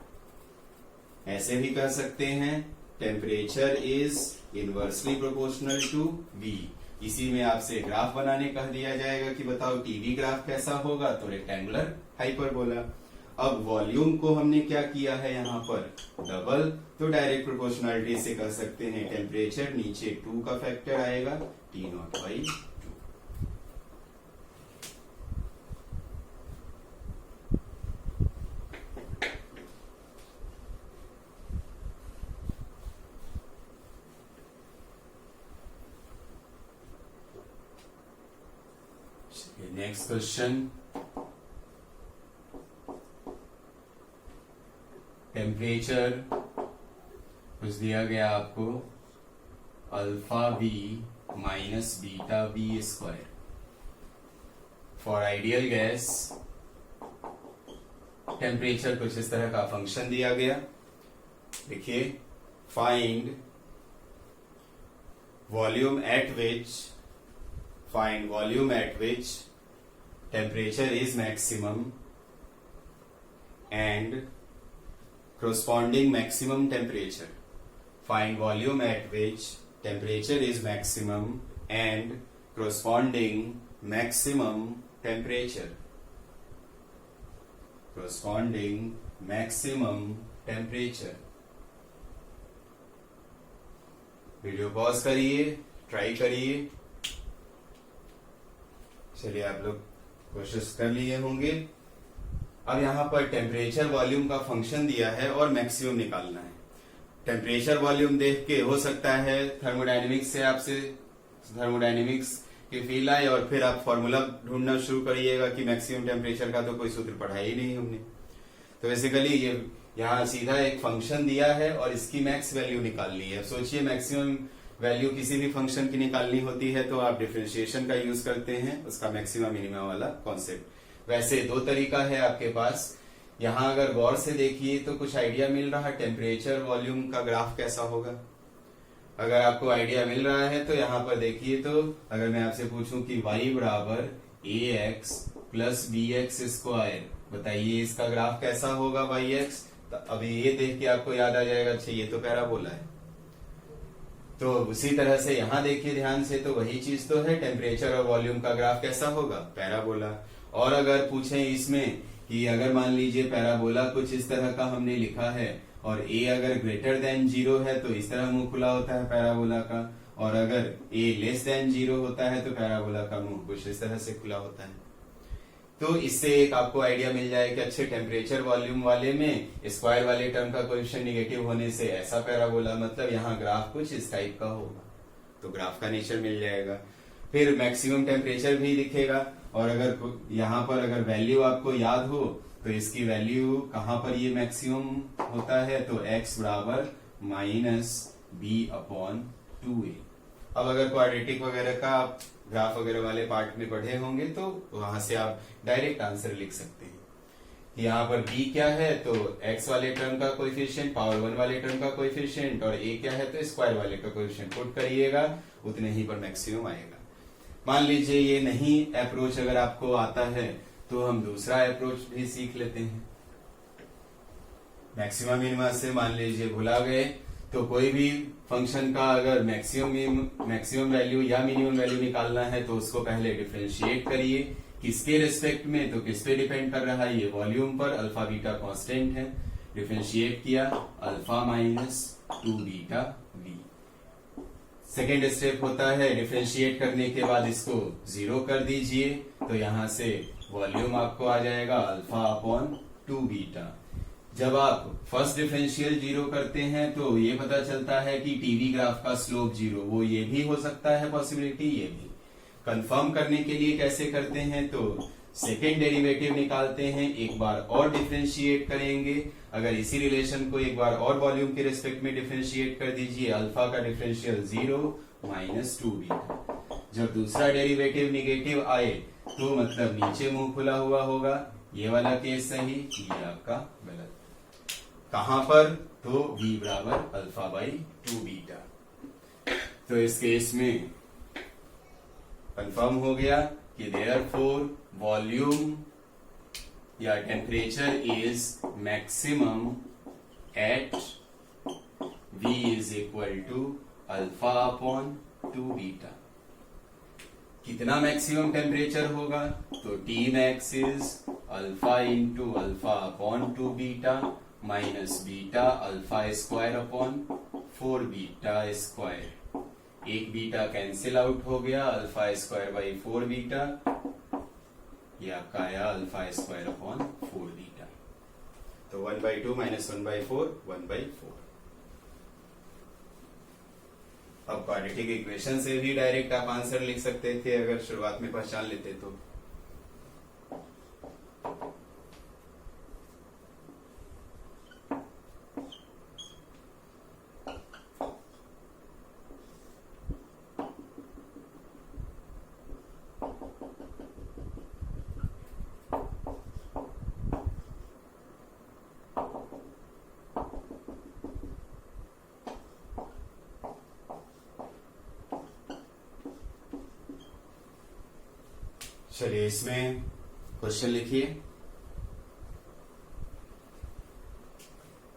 ऐसे भी कर सकते हैं, temperature is inversely proportional to V। इसी में आपसे ग्राफ बनाने कह दिया जाएगा कि बताओ टीवी ग्राफ कैसा होगा, तो रेक्टेंगुलर हाइपरबोला। अब वॉल्यूम को हमने क्या किया है यहाँ पर डबल, तो डायरेक्ट प्रोपोर्शनलिटी से कर सकते हैं, टेम्परेचर नीचे 2 का फैक्टर आएगा T0/2। नेक्स्ट क्वेश्चन, टेम्परेचर कुछ दिया गया आपको alpha V minus beta V square. For ideal gas temperature कुछ इस तरह का फंक्शन दिया गया, देखिए find volume at which temperature is maximum and corresponding maximum temperature. Find volume at which temperature is maximum and corresponding maximum temperature. Corresponding maximum temperature. Video pause करिए, try करिए। चलिए, आप लोग कोशिश कर लिए होंगे। अब यहां पर टेम्परेचर वॉल्यूम का फंक्शन दिया है और मैक्सिमम निकालना है। टेम्परेचर वॉल्यूम देख के हो सकता है थर्मोडायनेमिक्स से आपसे थर्मोडायनेमिक्स की फील आए और फिर आप फॉर्मूला ढूंढना शुरू करिएगा कि मैक्सिमम टेम्परेचर का तो कोई सूत्र पढ़ा ही नहीं हमने। तो बेसिकली ये यहाँ सीधा एक फंक्शन दिया है और इसकी मैक्स वैल्यू निकालनी है। सोचिए, मैक्सिमम वैल्यू किसी भी फंक्शन की निकालनी होती है तो आप डिफरेंशिएशन का यूज करते हैं, उसका मैक्सिमम मिनिमम वाला कॉन्सेप्ट। वैसे दो तरीका है आपके पास। यहाँ अगर गौर से देखिए तो कुछ आइडिया मिल रहा है टेम्परेचर वॉल्यूम का ग्राफ कैसा होगा। अगर आपको आइडिया मिल रहा है तो यहाँ पर देखिए, तो अगर मैं आपसे पूछूं कि y बराबर ax प्लस bx स्क्वायर, बताइए इसका ग्राफ कैसा होगा yx। तो अभी ये देख के आपको याद आ जाएगा, अच्छा ये तो पैराबोला है। तो उसी तरह से यहाँ देखिए ध्यान से, तो वही चीज तो है, टेम्परेचर और वॉल्यूम का ग्राफ कैसा होगा, पैराबोला। और अगर पूछें इसमें कि अगर मान लीजिए पैराबोला कुछ इस तरह का हमने लिखा है और a अगर ग्रेटर देन 0 है तो इस तरह मुंह खुला होता है पैराबोला का, और अगर a लेस देन 0 होता है तो पैराबोला का मुंह कुछ इस तरह से खुला होता है। तो इससे एक आपको आइडिया मिल जाए कि अच्छे टेम्परेचर वॉल्यूम वाले में स्क्वायर वाले टर्म का कोएफिशिएंट निगेटिव होने से ऐसा पैराबोला, मतलब यहाँ ग्राफ कुछ इस टाइप का होगा, तो ग्राफ का नेचर मिल जाएगा। फिर मैक्सिमम टेम्परेचर भी दिखेगा, और अगर यहाँ पर अगर वैल्यू आपको याद हो तो इसकी वैल्यू कहाँ पर ये मैक्सिमम होता है, तो x बराबर -b/2a। अब अगर क्वाड्रेटिक वगैरह का आप ग्राफ वगैरह वाले पार्ट में पढ़े होंगे तो वहां से आप डायरेक्ट आंसर लिख सकते हैं। यहाँ पर b क्या है, तो x वाले टर्म का कोएफिशिएंट, पावर 1 वाले टर्म का कोएफिशिएंट, और a क्या है तो स्क्वायर वाले का कोएफिशिएंट पुट करिएगा, उतने ही पर मैक्सिमम आएगा। मान लीजिए ये नहीं अप्रोच अगर आपको आता है तो हम दूसरा अप्रोच भी सीख लेते हैं। मैक्सिमम मिनिमम से मान लीजिए भुला गए, तो कोई भी फंक्शन का अगर मैक्सिमम वैल्यू या मिनिमम वैल्यू निकालना है तो उसको पहले डिफरेंशिएट करिए। किसके रिस्पेक्ट में, तो किस पे डिपेंड कर रहा है, ये वॉल्यूम पर। अल्फा बीटा कांस्टेंट है, डिफरेंशिएट किया, alpha -2 beta v। Second step होता है डिफरेंशिएट करने के बाद इसको 0 कर दीजिए, तो यहां से वॉल्यूम आपको आ जाएगा अल्फा/2 बीटा। जब आप फर्स्ट डिफरेंशियल 0 करते हैं तो ये पता चलता है कि टीवी ग्राफ का स्लोप 0, वो ये भी हो सकता है पॉसिबिलिटी, ये भी। कंफर्म करने के लिए कैसे करते हैं, तो सेकेंड डेरिवेटिव निकालते हैं, एक बार और डिफरेंशिएट करेंगे। अगर इसी रिलेशन को एक बार और वॉल्यूम के रिस्पेक्ट में डिफरेंशिएट कर दीजिए, अल्फा का डिफरेंशियल 0 -2 बीटा। जब दूसरा डेरिवेटिव निगेटिव आए तो मतलब नीचे मुंह खुला हुआ होगा, ये वाला केस सही, ये आपका गलत। कहां पर, तो v बराबर अल्फा/2 बीटा। तो इस केस में कंफर्म हो गया कि देयरफॉर वॉल्यूम या temperature is maximum at v is equal to अल्फा/2 बीटा। कितना मैक्सिमम टेम्परेचर होगा, तो T max is alpha into अल्फा/2 beta minus beta alpha square upon 4 beta square. एक बीटा कैंसिल आउट हो गया, अल्फा स्क्वायर बाई 4 बीटा, ये आपका आया अल्फा स्क्वायर अपॉन 4 बीटा। तो 1/2 माइनस 1/4 1/4। अब क्वाड्रेटिक इक्वेशन से भी डायरेक्ट आप आंसर लिख सकते थे अगर शुरुआत में पहचान लेते तो। चलिए इसमें क्वेश्चन लिखिए।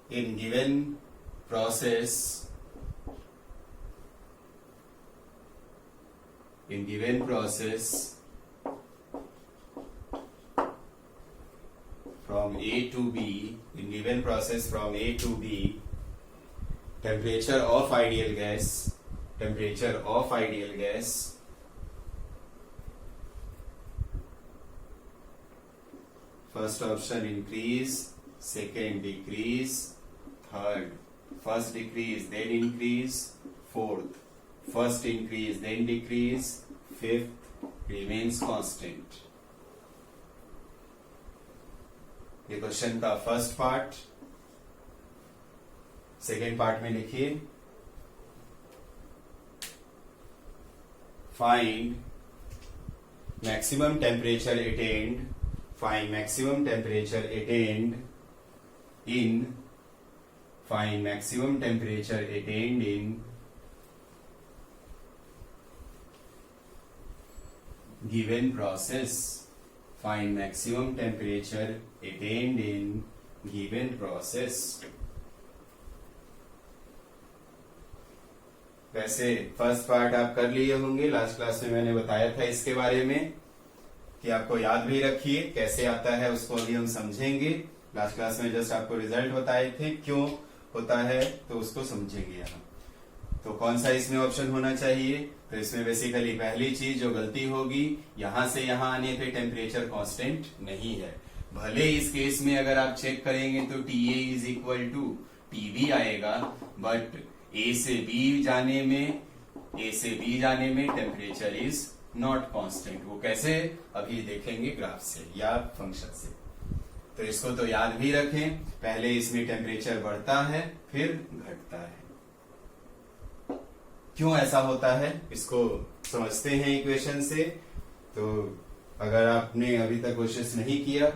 in given process from A to B, in given process from A to B, temperature of ideal gas first option increase, second decrease, third first decrease then increase, fourth first increase then decrease, fifth remains constant. ये question का first part. Second part में लिखिए find maximum temperature attend in given process, find maximum temperature attained in given process। वैसे first part आप कर लिए होंगे, last class में मैंने बताया था इसके बारे में कि आपको याद भी रखिए कैसे आता है, उसको अभी हम समझेंगे। लास्ट क्लास में जस्ट आपको रिजल्ट बताए थे क्यों होता है, तो उसको समझेंगे यहाँ। तो कौन सा इसमें ऑप्शन होना चाहिए, तो इसमें बेसिकली पहली चीज जो गलती होगी, यहां से यहां आने पे टेम्परेचर कांस्टेंट नहीं है। भले इस केस में अगर आप चेक करेंगे तो TA is equal to TB आएगा, बट A से B जाने में टेम्परेचर इज नॉट कांस्टेंट। वो कैसे, अभी देखेंगे ग्राफ से या फंक्शन से। तो इसको तो याद भी रखें, पहले इसमें टेम्परेचर बढ़ता है फिर घटता है। क्यों ऐसा होता है इसको समझते हैं इक्वेशन से। तो अगर आपने अभी तक कोशिश नहीं किया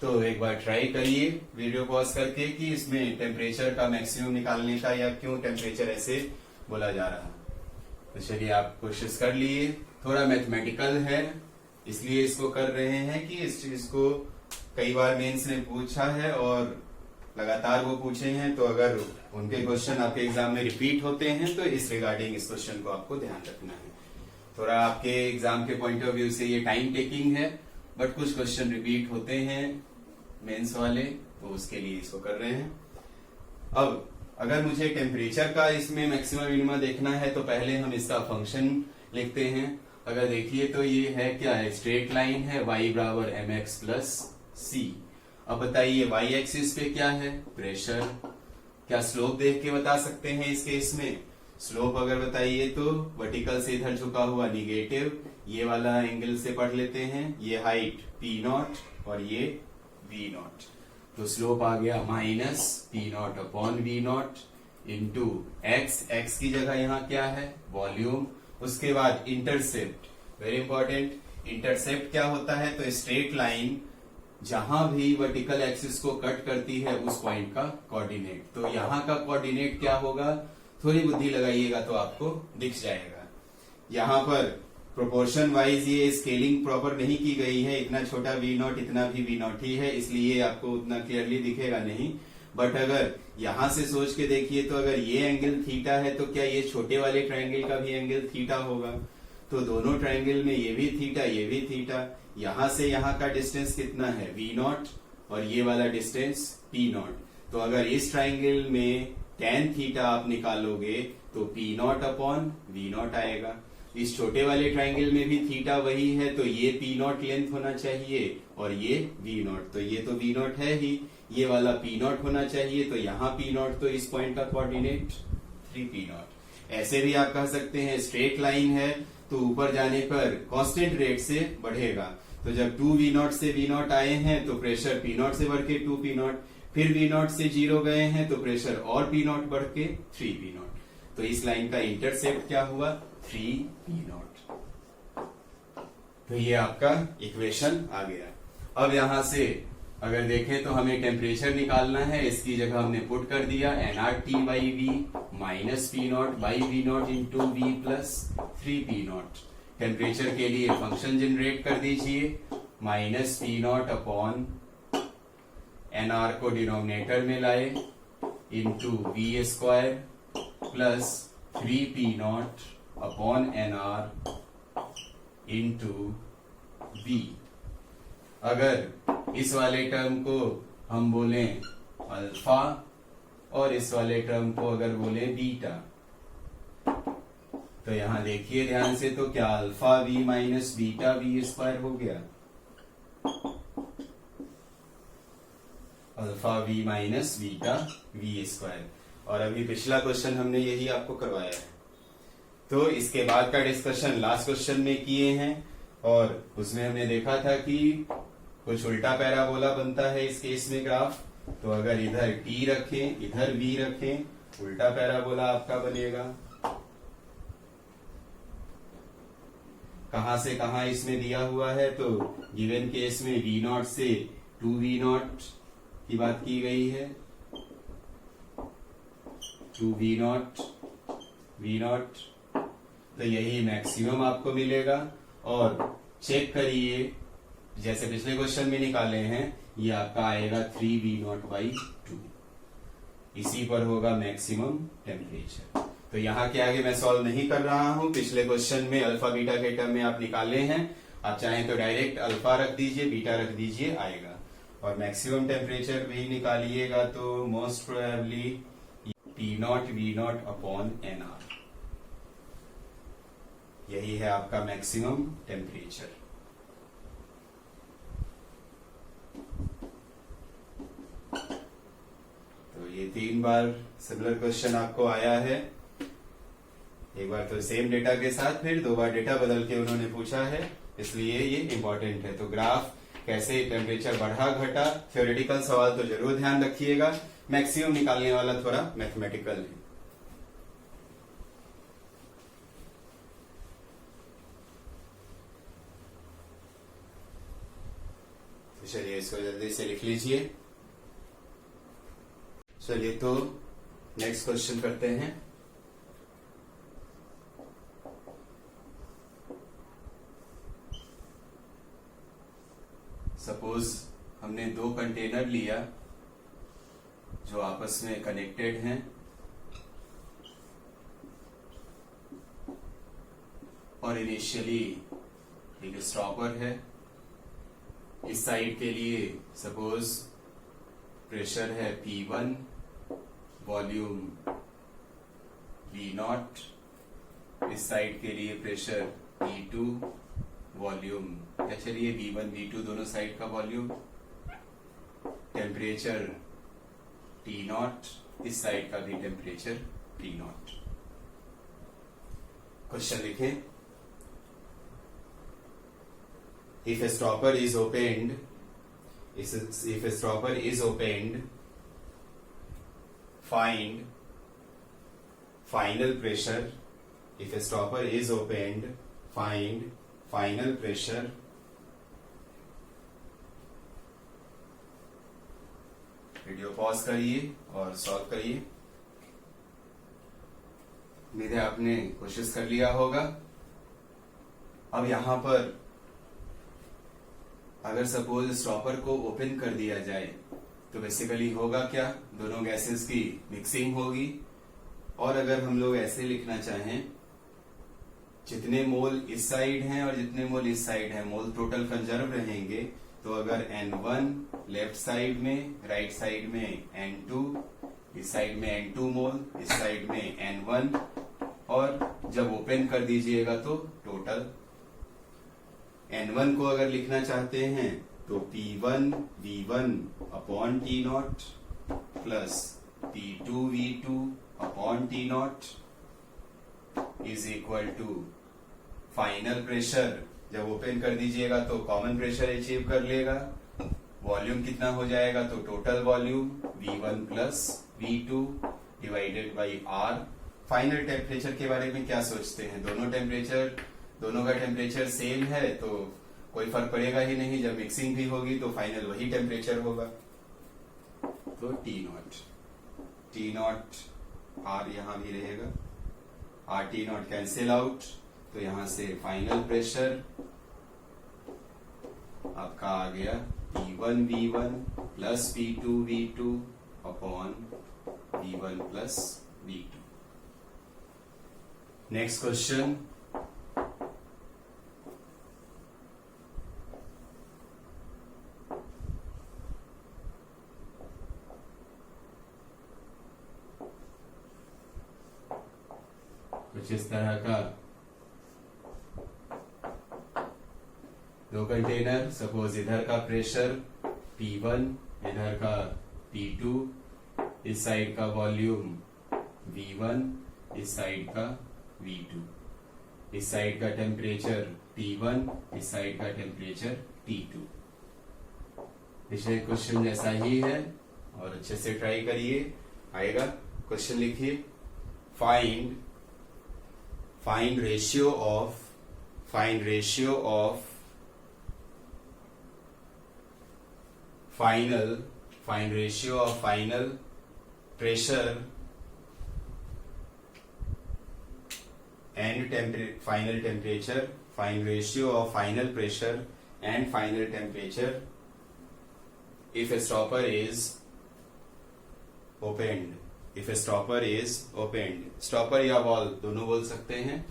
तो एक बार ट्राई करिए वीडियो पॉज करके कि इसमें टेम्परेचर का मैक्सिमम निकालने का, या क्यों टेम्परेचर ऐसे बोला जा रहा है। तो चलिए आप कोशिश कर लिए, थोड़ा मैथमेटिकल है इसलिए इसको कर रहे हैं कि इस चीज को कई बार मेंस ने पूछा है और लगातार वो पूछे हैं, तो अगर उनके क्वेश्चन आपके एग्जाम में रिपीट होते हैं तो इस रिगार्डिंग इस क्वेश्चन को आपको ध्यान रखना है। थोड़ा आपके एग्जाम के पॉइंट ऑफ व्यू से ये टाइम टेकिंग है, बट कुछ क्वेश्चन रिपीट होते हैं मेंस वाले, तो उसके लिए इसको कर रहे हैं। अब अगर मुझे टेम्परेचर का इसमें मैक्सिमम मिनिमम देखना है तो पहले हम इसका फंक्शन लिखते हैं। अगर देखिए तो ये है क्या है, स्ट्रेट लाइन है, y बराबर mx प्लस c। अब बताइए y एक्सिस पे क्या है, प्रेशर। क्या स्लोप देख के बता सकते हैं इस केस में? स्लोप अगर बताइए तो वर्टिकल से इधर झुका हुआ निगेटिव, ये वाला एंगल से पढ़ लेते हैं, ये हाइट P0 और ये V0। तो स्लोप आ गया minus P0 upon V0 into x की जगह यहाँ क्या है, वॉल्यूम। उसके बाद इंटरसेप्ट, वेरी इंपॉर्टेंट। इंटरसेप्ट क्या होता है, तो स्ट्रेट लाइन जहां भी वर्टिकल एक्सिस को कट करती है उस पॉइंट का कोऑर्डिनेट। तो यहाँ का कोऑर्डिनेट क्या होगा, थोड़ी बुद्धि लगाइएगा तो आपको दिख जाएगा। यहाँ पर प्रोपोर्शन वाइज ये स्केलिंग प्रॉपर नहीं की गई है, इतना छोटा V0 इतना भी V0 ही है, इसलिए आपको उतना क्लियरली दिखेगा नहीं। बट अगर यहां से सोच के देखिए तो अगर ये एंगल थीटा है तो क्या ये छोटे वाले ट्रायंगल का भी एंगल थीटा होगा? तो दोनों ट्रायंगल में ये भी थीटा ये भी थीटा। यहां से यहां का डिस्टेंस कितना है, V0, और ये वाला डिस्टेंस P0। तो अगर इस ट्रायंगल में tan थीटा आप निकालोगे तो P0 अपॉन V0 आएगा। इस छोटे वाले ट्रायंगल में भी थीटा वही है, तो ये P0 लेंथ होना चाहिए और ये V0, तो ये तो V0 है ही, ये वाला P0 होना चाहिए, तो यहाँ P0, तो इस पॉइंट का कोऑर्डिनेट 3P0। ऐसे भी आप कह सकते हैं स्ट्रेट लाइन है तो ऊपर जाने पर कांस्टेंट रेट से बढ़ेगा। तो जब 2V0 से V0 आए हैं तो प्रेशर P0 से बढ़ के 2P0, फिर V0 से 0 गए हैं तो प्रेशर और P0 बढ़ के 3P0। तो इस लाइन का इंटरसेप्ट क्या हुआ, 3P0। तो ये आपका इक्वेशन आ गया। अब यहां से अगर देखें तो हमें टेम्परेचर निकालना है, इसकी जगह हमने पुट कर दिया nRT by V minus P0 by V0 into V plus 3P0। Temperature के लिए फंक्शन जनरेट कर दीजिए, माइनस P0 अपॉन nR को डिनोमिनेटर में लाए into V square plus 3p0 upon nr into v। अगर इस वाले टर्म को हम बोलें अल्फा और इस वाले टर्म को अगर बोले बीटा, तो यहां देखिए ध्यान से, तो क्या alpha v minus beta v square हो गया, alpha v minus beta v square. और अभी पिछला क्वेश्चन हमने यही आपको करवाया है। तो इसके बाद का डिस्कशन लास्ट क्वेश्चन में किए हैं, और उसमें हमने देखा था कि कुछ उल्टा पैराबोला बनता है इस केस में ग्राफ। तो अगर इधर t रखें, इधर v रखें, उल्टा पैराबोला आपका बनेगा। कहां से कहां इसमें दिया हुआ है, तो गिवन केस में v0 से 2v0 की बात की गई है, 2v0 v0, तो यही मैक्सिमम आपको मिलेगा। और चेक करिए, जैसे पिछले क्वेश्चन में निकाले हैं, ये आपका आएगा 3v0/2, इसी पर होगा मैक्सिमम टेम्परेचर। तो यहाँ के आगे मैं सॉल्व नहीं कर रहा हूं, पिछले क्वेश्चन में अल्फा बीटा के टर्म में आप निकाले हैं, आप चाहें तो डायरेक्ट अल्फा रख दीजिए, बीटा रख दीजिए, आएगा। और मैक्सिमम टेम्परेचर भी निकालिएगा तो most probably P0 V0 upon nr, यही है आपका मैक्सिमम टेम्परेचर। तो ये 3 बार सिमिलर क्वेश्चन आपको आया है, एक बार तो सेम डेटा के साथ, फिर 2 बार डेटा बदल के उन्होंने पूछा है, इसलिए ये इंपॉर्टेंट है। तो ग्राफ कैसे टेम्परेचर बढ़ा घटा, थ्योरेटिकल सवाल तो जरूर ध्यान रखिएगा, मैक्सिमम निकालने वाला थोड़ा मैथमेटिकल है। तो चलिए इसको जल्दी से लिख लीजिए। चलिए तो नेक्स्ट क्वेश्चन करते हैं। सपोज हमने 2 कंटेनर लिया जो आपस में कनेक्टेड हैं, और इनिशियली एक स्टॉपर है। इस साइड के लिए सपोज प्रेशर है P1, वॉल्यूम V0, इस साइड के लिए प्रेशर P2, वॉल्यूम, या चलिए V1 V2 दोनों साइड का वॉल्यूम, टेम्परेचर T0, इस साइड का भी टेम्परेचर T0। क्वेश्चन लिखें। If a stopper is opened, if a stopper is opened, find final pressure. If a stopper is opened, find final pressure video pause करिए और solve करिए। उम्मीद है आपने कोशिश कर लिया होगा। अब यहां पर अगर सपोज स्टॉपर को ओपन कर दिया जाए तो बेसिकली होगा क्या, दोनों गैसेस की मिक्सिंग होगी। और अगर हम लोग ऐसे लिखना चाहें, जितने मोल इस साइड हैं और जितने मोल इस साइड हैं, मोल टोटल कंजर्व रहेंगे। तो अगर N1 लेफ्ट साइड में, राइट साइड में N2, इस साइड में N2 मोल, इस साइड में N1, और जब ओपन कर दीजिएगा तो टोटल N1 को अगर लिखना चाहते हैं तो P1 V1 upon T0 plus P2 V2 upon T0 is equal to final pressure. जब ओपन कर दीजिएगा तो कॉमन प्रेशर अचीव कर लेगा। वॉल्यूम कितना हो जाएगा, तो total volume V1 plus V2 divided by R। Final temperature के बारे में क्या सोचते हैं, दोनों का टेम्परेचर सेम है तो कोई फर्क पड़ेगा ही नहीं। जब मिक्सिंग भी होगी तो फाइनल वही टेम्परेचर होगा। तो T0 R यहां भी रहेगा, RT0 कैंसिल आउट, तो यहां से फाइनल प्रेशर आपका आ गया P1 V1 plus P2 V2 upon V1 plus V2. Next question. कुछ इस तरह का दो कंटेनर, सपोज इधर का प्रेशर P1, इधर का P2, इस साइड का वॉल्यूम V1, इस साइड का V2, इस साइड का टेम्परेचर T1, इस साइड का टेम्परेचर T2. पिछले क्वेश्चन जैसा ही है और अच्छे से ट्राई करिए, आएगा. क्वेश्चन लिखिए. Find ratio of final pressure and final temperature. Find ratio of final pressure and final temperature if a stopper is opened. Stopper या वाल्व दोनों बोल सकते हैं.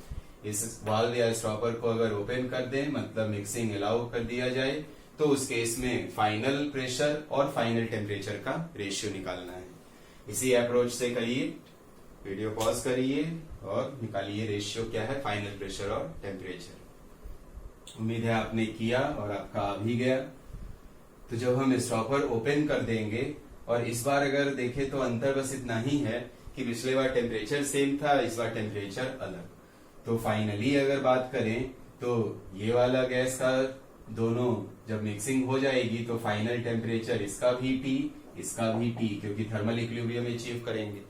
इस वाल्व या स्टॉपर को अगर ओपन कर दें, मतलब मिक्सिंग अलाउ कर दिया जाए, तो उस केस में फाइनल प्रेशर और फाइनल टेम्परेचर का रेशियो निकालना है. इसी अप्रोच से करिए. वीडियो पॉज करिए और निकालिए रेशियो क्या है फाइनल प्रेशर और टेम्परेचर. उम्मीद है आपने किया और आपका आ भी गया. तो जब हम स्टॉपर ओपन कर देंगे, और इस बार अगर देखें तो अंतर बस इतना ही है कि पिछले बार टेम्परेचर सेम था, इस बार टेम्परेचर अलग. तो फाइनली अगर बात करें तो ये वाला गैस का दोनों जब मिक्सिंग हो जाएगी तो फाइनल टेम्परेचर इसका भी T, इसका भी T, क्योंकि थर्मल इक्विलिब्रियम अचीव करेंगे.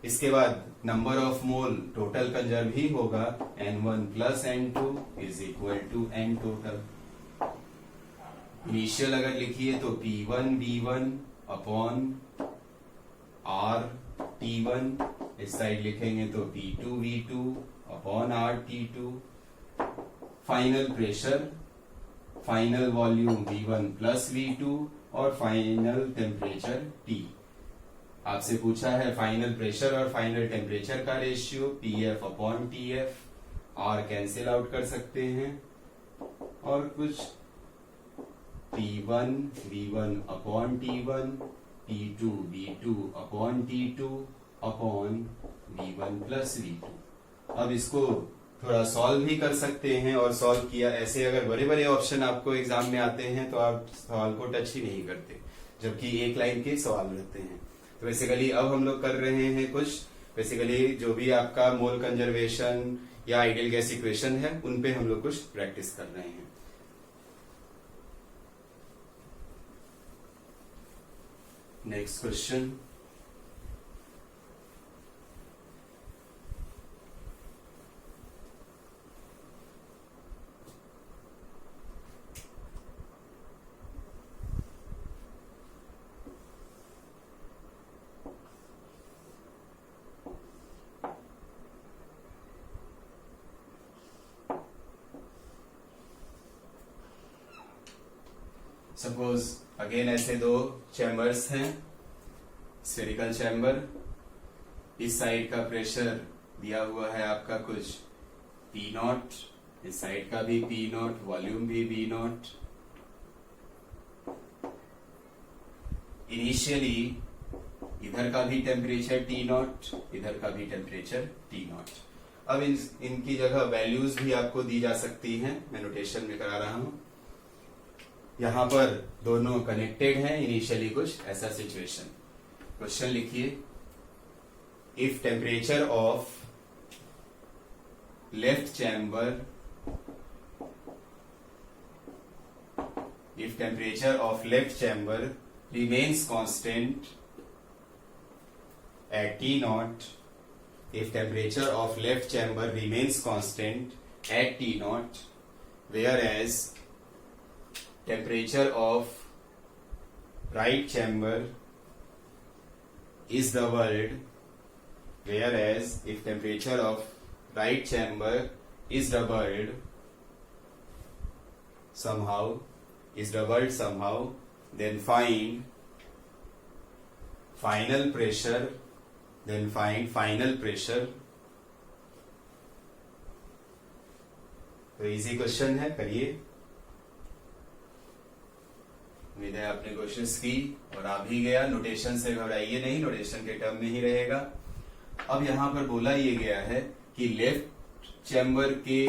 इसके बाद number of mole total conserve ही होगा. N1 plus N2 is equal to N total. Initial अगर लिखिए तो P1 V1 upon R T1. इस साइड लिखेंगे तो P2 V2 upon R T2. Final pressure, final volume V1 plus V2 और final temperature T. आपसे पूछा है फाइनल प्रेशर और फाइनल टेम्परेचर का ratio PF upon TF. R cancel out कर सकते हैं और कुछ P1 V1 upon T1, P2 V2 upon T2 upon V1 plus V2. अब इसको थोड़ा सॉल्व भी कर सकते हैं, और सॉल्व किया ऐसे अगर बड़े बड़े ऑप्शन आपको एग्जाम में आते हैं तो आप सवाल को टच ही नहीं करते, जबकि एक लाइन के सवाल रहते हैं. तो बेसिकली अब हम लोग कर रहे हैं कुछ, बेसिकली जो भी आपका मोल कंजर्वेशन या आइडियल गैस इक्वेशन है उन पे हम लोग कुछ प्रैक्टिस कर रहे हैं. Next question. सपोज अगेन ऐसे दो चैम्बर्स हैं, स्फेरिकल चैम्बर. इस साइड का प्रेशर दिया हुआ है आपका कुछ P0, इस साइड का भी P0, वॉल्यूम भी V0. इनिशियली इधर का भी टेम्परेचर T0, इधर का भी टेम्परेचर T0. अब इनकी जगह वैल्यूज भी आपको दी जा सकती हैं, मैं नोटेशन में करा रहा हूं. यहां पर दोनों कनेक्टेड हैं. इनिशियली कुछ ऐसा सिचुएशन. क्वेश्चन लिखिए. If temperature of left chamber remains constant at T0, if temperature of left chamber remains constant at T0, whereas temperature of right chamber is doubled, whereas if temperature of right chamber is doubled somehow, then find final pressure then find final pressure. तो easy question है, करिए। उम्मीद है आपने कोशिश की और आ भी गया। नोटेशन से घबराइए नहीं, नोटेशन के टर्म में ही रहेगा। अब यहां पर बोला ये गया है कि लेफ्ट चैम्बर के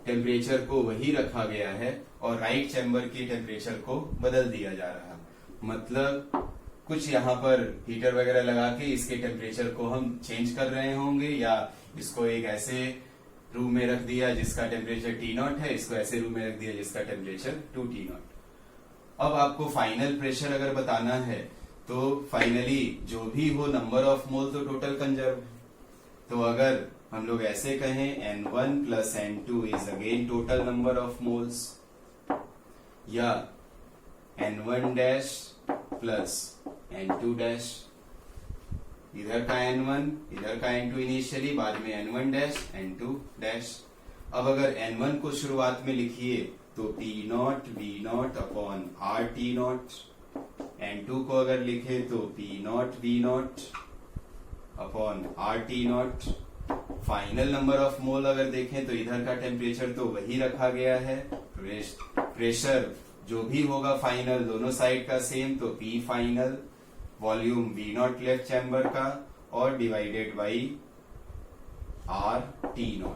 टेम्परेचर को वही रखा गया है और राइट चैम्बर के टेम्परेचर को बदल दिया जा रहा। मतलब कुछ यहाँ पर हीटर वगैरह लगा के इसके टेम्परेचर को हम चेंज कर रहे होंगे, या इसको एक ऐसे रूम में रख दिया जिसका टेम्परेचर T0 है, इसको ऐसे रूम में रख दिया जिसका टेम्परेचर 2T0। अब आपको फाइनल प्रेशर अगर बताना है तो फाइनली जो भी हो नंबर ऑफ मोल तो टोटल कंजर्व। तो अगर हम लोग ऐसे कहें N1 plus N2 is again total number of moles, या N1 dash plus N2 dash, इधर का N1 इधर का N2 इनिशियली, बाद में N1 डैश N2 डैश। अब अगर N1 को शुरुआत में लिखिए तो P0 V0 upon R T0, N2 को अगर लिखे तो P0 V0 upon R T0। Final number of मोल अगर देखें तो इधर का टेम्परेचर तो वही रखा गया है, प्रेशर जो भी होगा फाइनल दोनों साइड का सेम, तो P final volume V0 left chamber का और divided by R T0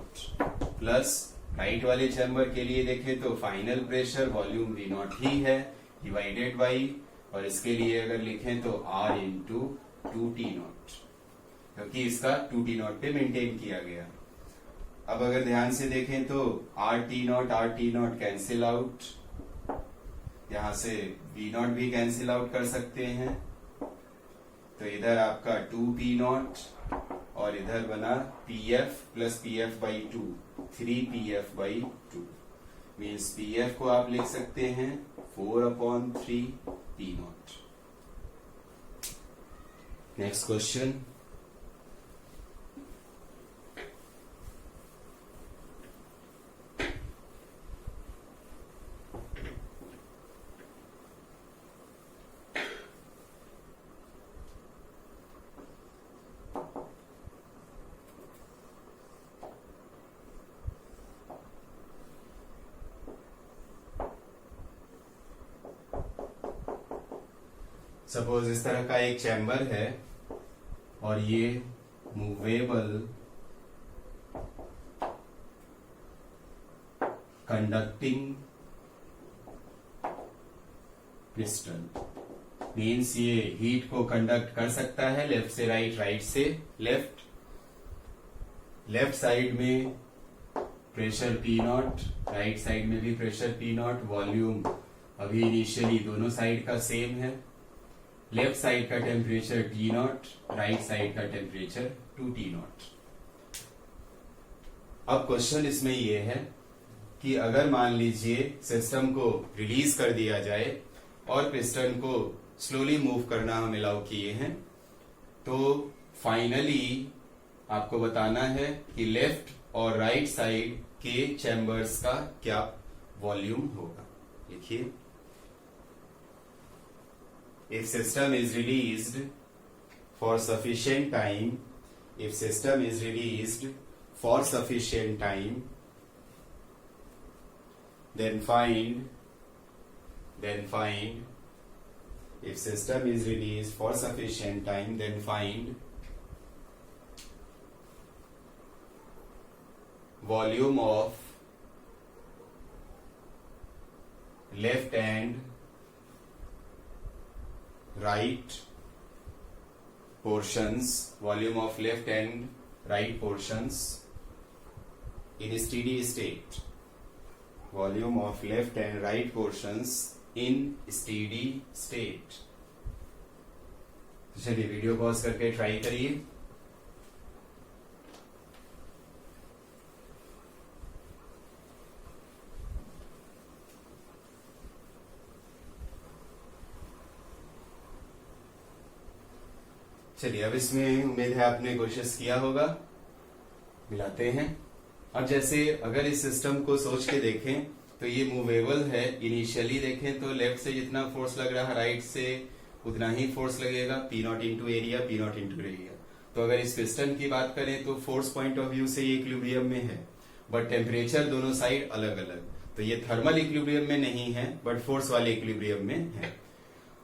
plus right वाले चैम्बर के लिए देखें तो फाइनल प्रेशर वॉल्यूम V0 ही है डिवाइडेड बाई, और इसके लिए अगर लिखें तो R इंटू 2T0, क्योंकि इसका 2T0 पे मेंटेन किया गया। अब अगर ध्यान से देखें तो R T0 कैंसिल आउट, यहां से V0 भी कैंसिल आउट कर सकते हैं, तो इधर आपका 2P0 और इधर बना PF plus PF by 2, 3PF by 2 means PF को आप लिख सकते हैं 4/3P0। Next question. सपोज इस तरह का एक चैम्बर है और ये मूवेबल कंडक्टिंग पिस्टन, मीन्स ये हीट को कंडक्ट कर सकता है लेफ्ट से राइट, राइट से लेफ्ट। लेफ्ट साइड में प्रेशर P0, राइट साइड में भी प्रेशर P0, वॉल्यूम अभी इनिशियली दोनों साइड का सेम है। लेफ्ट साइड का टेम्परेचर T0, राइट साइड का टेम्परेचर 2T0। अब क्वेश्चन इसमें यह है कि अगर मान लीजिए सिस्टम को रिलीज कर दिया जाए और पिस्टन को स्लोली मूव करना हम अलाउ किए हैं, तो फाइनली आपको बताना है कि लेफ्ट और राइट साइड के चैम्बर्स का क्या वॉल्यूम होगा। लिखिए, if system is released for sufficient time, if system is released for sufficient time, then find if system is released for sufficient time, then find volume of left and right portions, volume of left and right portions in steady state, volume of left and right portions in steady state। तो चलिए video pause करके try करिए। चलिए अब इसमें उम्मीद है आपने कोशिश किया होगा। मिलाते हैं। अब जैसे अगर इस सिस्टम को सोच के देखें तो ये मूवेबल है। इनिशियली देखें तो लेफ्ट से जितना फोर्स लग रहा है राइट से उतना ही फोर्स लगेगा, P0 into area, P0 into area. तो अगर इस पिस्टन की बात करें तो फोर्स पॉइंट ऑफ व्यू से ये इक्विलिब्रियम में है, बट टेम्परेचर दोनों साइड अलग अलग, तो ये थर्मल इक्विलिब्रियम में नहीं है बट फोर्स वाले इक्विलिब्रियम में है।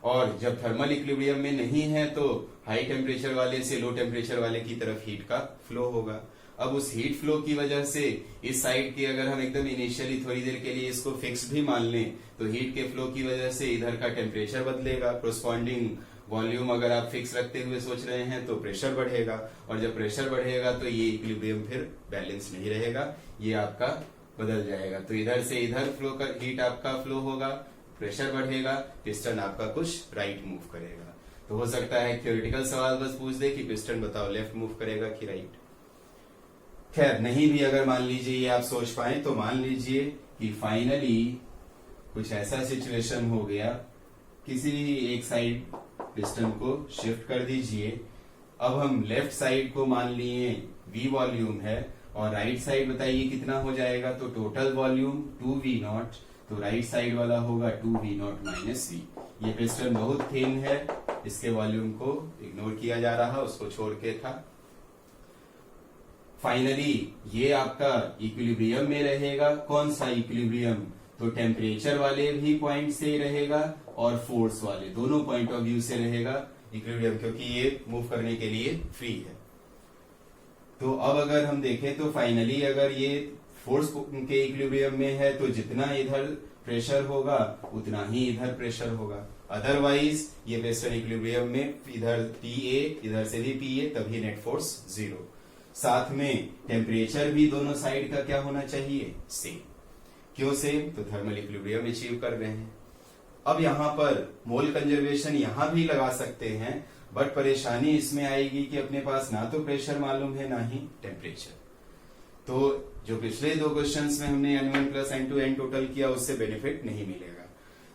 और जब थर्मल इक्विलिब्रियम में नहीं है तो हाई टेम्परेचर वाले से लो टेम्परेचर वाले की तरफ हीट का फ्लो होगा। अब उस हीट फ्लो की वजह से इस साइड की अगर हम एकदम इनिशियली थोड़ी देर के लिए इसको फिक्स भी मान लें तो हीट के फ्लो की वजह से इधर का टेम्परेचर बदलेगा, कोरस्पॉन्डिंग वॉल्यूम अगर आप फिक्स रखते हुए सोच रहे हैं तो प्रेशर बढ़ेगा, और जब प्रेशर बढ़ेगा तो ये इक्विलिब्रियम फिर बैलेंस नहीं रहेगा, ये आपका बदल जाएगा। तो इधर से इधर फ्लो कर हीट आपका फ्लो होगा, प्रेशर बढ़ेगा, पिस्टन आपका कुछ राइट मूव करेगा। तो हो सकता है थ्योरेटिकल सवाल बस पूछ दे कि पिस्टन बताओ लेफ्ट मूव करेगा कि राइट। खैर नहीं भी अगर मान लीजिए ये आप सोच पाए तो मान लीजिए कि फाइनली कुछ ऐसा सिचुएशन हो गया, किसी एक साइड पिस्टन को शिफ्ट कर दीजिए। अब हम लेफ्ट साइड को मान लिए V वॉल्यूम है और राइट साइड बताइए कितना हो जाएगा, तो टोटल वॉल्यूम 2V0, तो राइट साइड वाला होगा 2V0 माइनस V। ये पिस्टन बहुत थिन है, इसके वॉल्यूम को इग्नोर किया जा रहा, उसको छोड़ के था। फाइनली ये आपका इक्विलिब्रियम में रहेगा। कौन सा इक्विलिब्रियम, तो टेम्परेचर वाले भी पॉइंट से रहेगा और फोर्स वाले दोनों पॉइंट ऑफ व्यू से रहेगा इक्विलिब्रियम, क्योंकि ये मूव करने के लिए फ्री है। तो अब अगर हम देखें तो फाइनली अगर ये फोर्स के इक्विलिब्रियम में है तो जितना इधर प्रेशर होगा उतना ही इधर प्रेशर होगा, अदरवाइज ये पिस्टन इक्विलिब्रियम में इधर PA इधर से भी PA, तभी नेट फोर्स 0। साथ में टेम्परेचर भी दोनों साइड का क्या होना चाहिए, सेम। क्यों सेम, तो थर्मल इक्विलिब्रियम अचीव कर रहे हैं। अब यहाँ पर मोल कंजर्वेशन यहाँ भी लगा सकते हैं, बट परेशानी इसमें आएगी कि अपने पास ना तो प्रेशर मालूम है ना ही टेम्परेचर। तो जो पिछले दो क्वेश्चंस में हमने N1 plus N2 N total किया उससे बेनिफिट नहीं मिलेगा।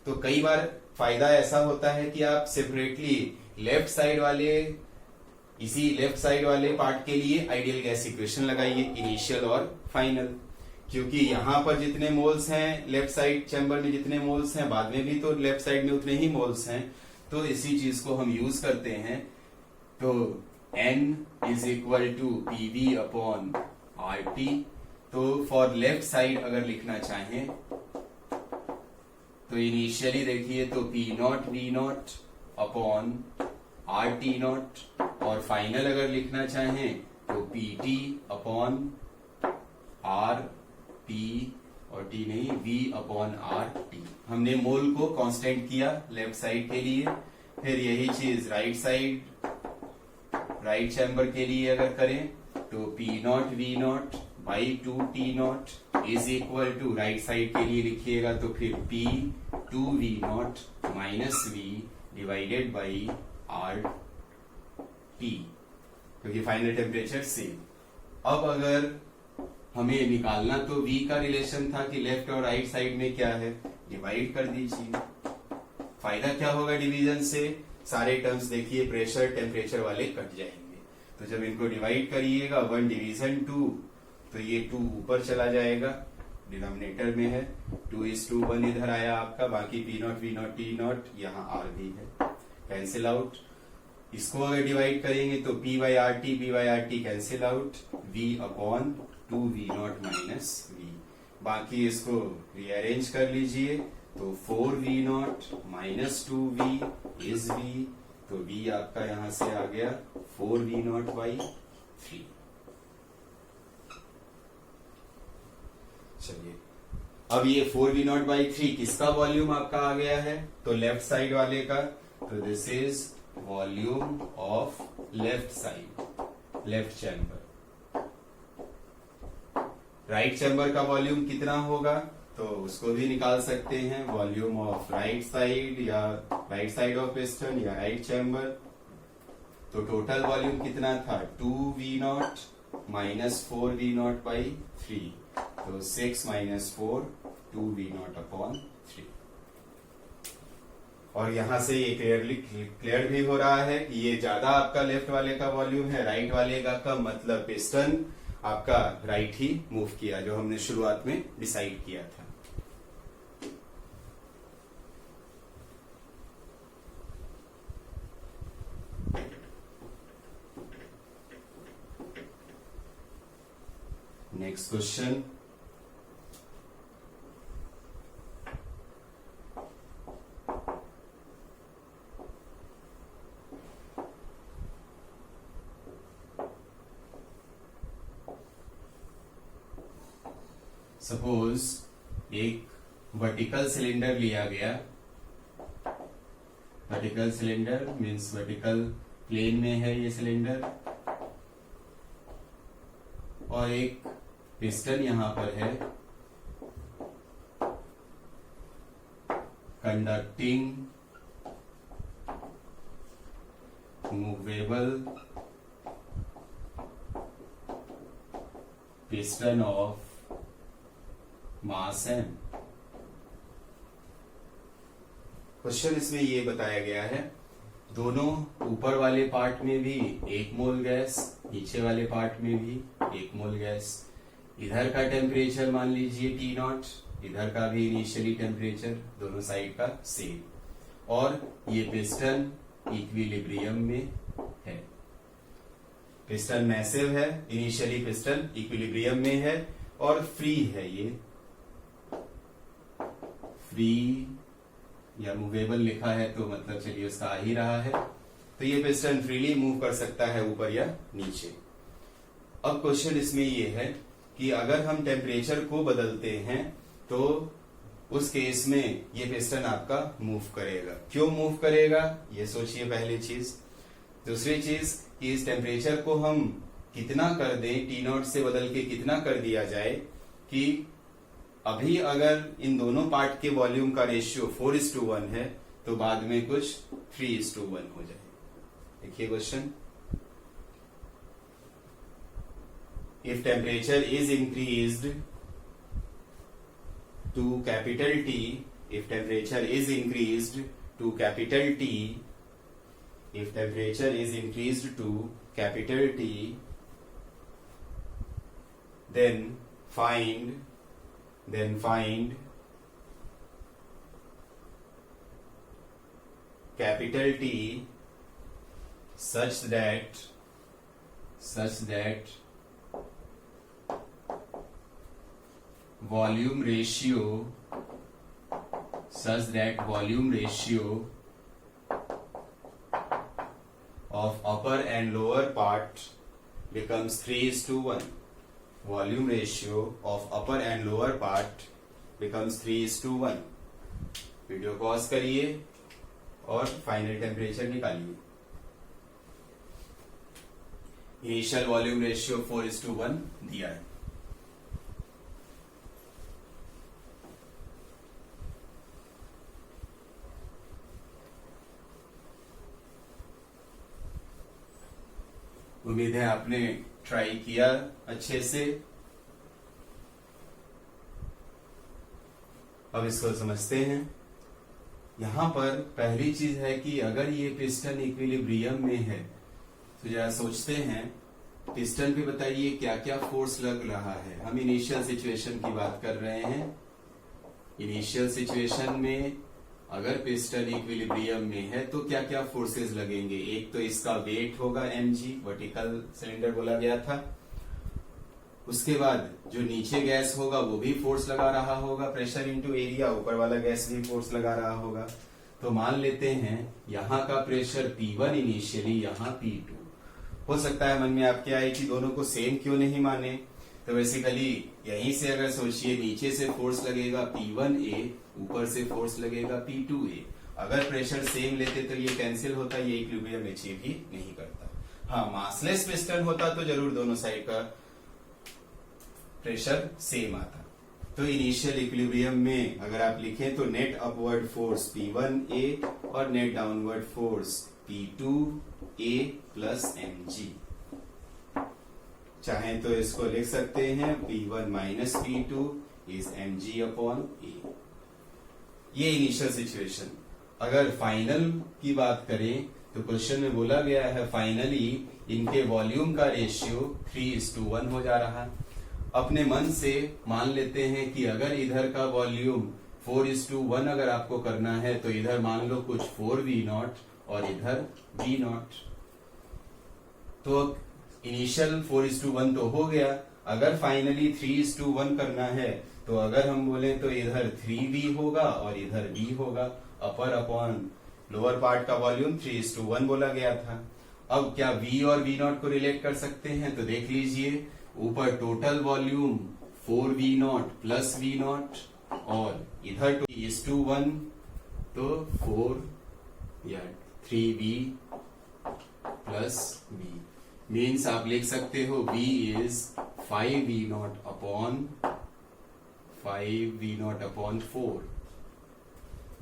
तो कई बार फायदा ऐसा होता है कि आप सेपरेटली लेफ्ट साइड वाले पार्ट के लिए आइडियल गैस इक्वेशन लगाइए, इनिशियल और फाइनल, क्योंकि यहाँ पर जितने मोल्स हैं लेफ्ट साइड चैम्बर में जितने मोल्स हैं बाद में भी तो लेफ्ट साइड में उतने ही मोल्स हैं, तो इसी चीज को हम यूज करते हैं। तो N is equal to PV upon RT। तो फॉर लेफ्ट साइड अगर लिखना चाहें तो इनिशियली देखिए तो P0 V0 अपॉन RT0, और फाइनल अगर लिखना चाहें तो PT अपॉन RT और T नहीं V अपॉन RT। हमने मोल को कांस्टेंट किया लेफ्ट साइड के लिए। फिर यही चीज राइट चैम्बर के लिए अगर करें तो P0 V0 by 2T0 is equal to right side के लिए लिखिएगा तो फिर P 2V0 minus V divided by RT, क्योंकि फाइनल टेम्परेचर सेम। अब अगर हमें निकालना तो V का रिलेशन था कि लेफ्ट और राइट साइड में क्या है, डिवाइड कर दीजिए। फायदा क्या होगा डिवीजन से, सारे टर्म्स देखिए प्रेशर टेम्परेचर वाले कट जाएंगे। तो जब इनको डिवाइड करिएगा 1 डिवीजन 2, तो ये 2 ऊपर चला जाएगा, डिनोमिनेटर में है 2:1 इधर आया आपका, बाकी P0 V0 T0 यहाँ R भी है, कैंसिल आउट। इसको अगर डिवाइड करेंगे तो P by RT cancel out, V upon 2V0 minus V। बाकी इसको रीअरेंज कर लीजिए तो 4V0 minus 2V is V, तो V आपका यहां से आ गया 4V0 बाई 3। चलिए अब ये 4V0 बाई 3 किसका वॉल्यूम आपका आ गया है, तो लेफ्ट साइड वाले का। तो this is volume of left side, left chamber. Right chamber का वॉल्यूम कितना होगा, तो उसको भी निकाल सकते हैं, वॉल्यूम ऑफ राइट साइड या राइट साइड ऑफ पिस्टन या राइट चैम्बर। तो टोटल वॉल्यूम कितना था 2V0 माइनस 4V0 बाई 3, तो 6 माइनस 4 2V0 अपॉन 3। और यहां से ये क्लियर भी हो रहा है कि ये ज्यादा आपका लेफ्ट वाले का वॉल्यूम है, राइट वाले का कम, मतलब पिस्टन आपका राइट ही मूव किया जो हमने शुरुआत में डिसाइड किया था। नेक्स्ट क्वेश्चन, सपोज एक वर्टिकल सिलेंडर लिया गया, vertical cylinder means vertical plane में है ये सिलेंडर, और एक पिस्टन यहां पर है conducting movable piston of mass m। Question इसमें ये बताया गया है, दोनों ऊपर वाले पार्ट में भी 1 मोल गैस, नीचे वाले पार्ट में भी 1 मोल गैस। इधर का टेम्परेचर मान लीजिए T0, इधर का भी इनिशियली टेम्परेचर दोनों साइड का सेम, और ये पिस्टन इक्विलिब्रियम में है। पिस्टन मैसिव है, इनिशियली पिस्टन इक्विलिब्रियम में है और फ्री है, ये फ्री या मूवेबल लिखा है तो मतलब चलिए उसका आ ही रहा है, तो ये पिस्टन फ्रीली मूव कर सकता है ऊपर या नीचे। अब क्वेश्चन इसमें ये है कि अगर हम टेम्परेचर को बदलते हैं तो उस केस में ये पिस्टन आपका मूव करेगा। क्यों मूव करेगा ये सोचिए पहली चीज। दूसरी चीज कि इस टेम्परेचर को हम कितना कर दें, T0 से बदल के कितना कर दिया जाए कि अभी अगर इन दोनों पार्ट के वॉल्यूम का रेशियो 4:1 है तो बाद में कुछ 3:1 हो जाए। देखिए question, if temperature is increased to capital T, if temperature is increased to capital T, if temperature is increased to capital T, then find capital T such that volume ratio of upper and lower part becomes 3:1. Volume ratio of upper and lower part becomes 3:1. Video pause करिए और final temperature निकालिए। Initial volume ratio 4:1 दिया है। उम्मीद है आपने try किया अच्छे से। अब इसको समझते हैं। यहां पर पहली चीज है कि अगर ये पिस्टन इक्विलिब्रियम में है तो जरा सोचते हैं पिस्टन पे बताइए क्या क्या फोर्स लग रहा है। हम इनिशियल सिचुएशन की बात कर रहे हैं। इनिशियल सिचुएशन में अगर पिस्टन इक्विलिब्रियम में है तो क्या क्या फोर्सेस लगेंगे। एक तो इसका वेट होगा mg, वर्टिकल सिलेंडर बोला गया था। उसके बाद जो नीचे गैस होगा वो भी फोर्स लगा रहा होगा, प्रेशर इनटू एरिया, ऊपर वाला गैस भी फोर्स लगा रहा होगा। तो मान लेते हैं यहाँ का प्रेशर P1 इनिशियली, यहाँ P2। हो सकता है मन में आपके आए कि दोनों को सेम क्यों नहीं माने, तो बेसिकली यहीं से अगर सोचिए नीचे से फोर्स लगेगा P1A, ऊपर से फोर्स लगेगा P2A। अगर प्रेशर सेम लेते तो ये कैंसिल होता, ये इक्विलिब्रियम अचीव ही नहीं करता। हाँ, मासलेस पिस्टन होता तो जरूर दोनों साइड का प्रेशर सेम आता। तो इनिशियल इक्विलिब्रियम में अगर आप लिखें तो नेट अपवर्ड फोर्स P1A और net downward force P2A plus mg। चाहें तो इसको लिख सकते हैं P1 minus P2 is mg upon A। ये इनिशियल सिचुएशन। अगर फाइनल की बात करें तो क्वेश्चन में बोला गया है फाइनली इनके वॉल्यूम का रेशियो 3:1 हो जा रहा है। अपने मन से मान लेते हैं कि अगर इधर का वॉल्यूम 4:1 अगर आपको करना है तो इधर मान लो कुछ 4V0 और इधर V0। तो इनिशियल 4:1 तो हो गया। अगर फाइनली 3:1 करना है तो अगर हम बोले तो इधर 3v होगा और इधर v होगा। अपर अपॉन लोअर पार्ट का वॉल्यूम 3:1 बोला गया था। अब क्या v और v0 को रिलेट कर सकते हैं? तो देख लीजिए, ऊपर total volume 4v0 plus v0 और इधर 3:1 तो 4 या 3v प्लस v मीन्स आप लिख सकते हो v is 5v0 upon 4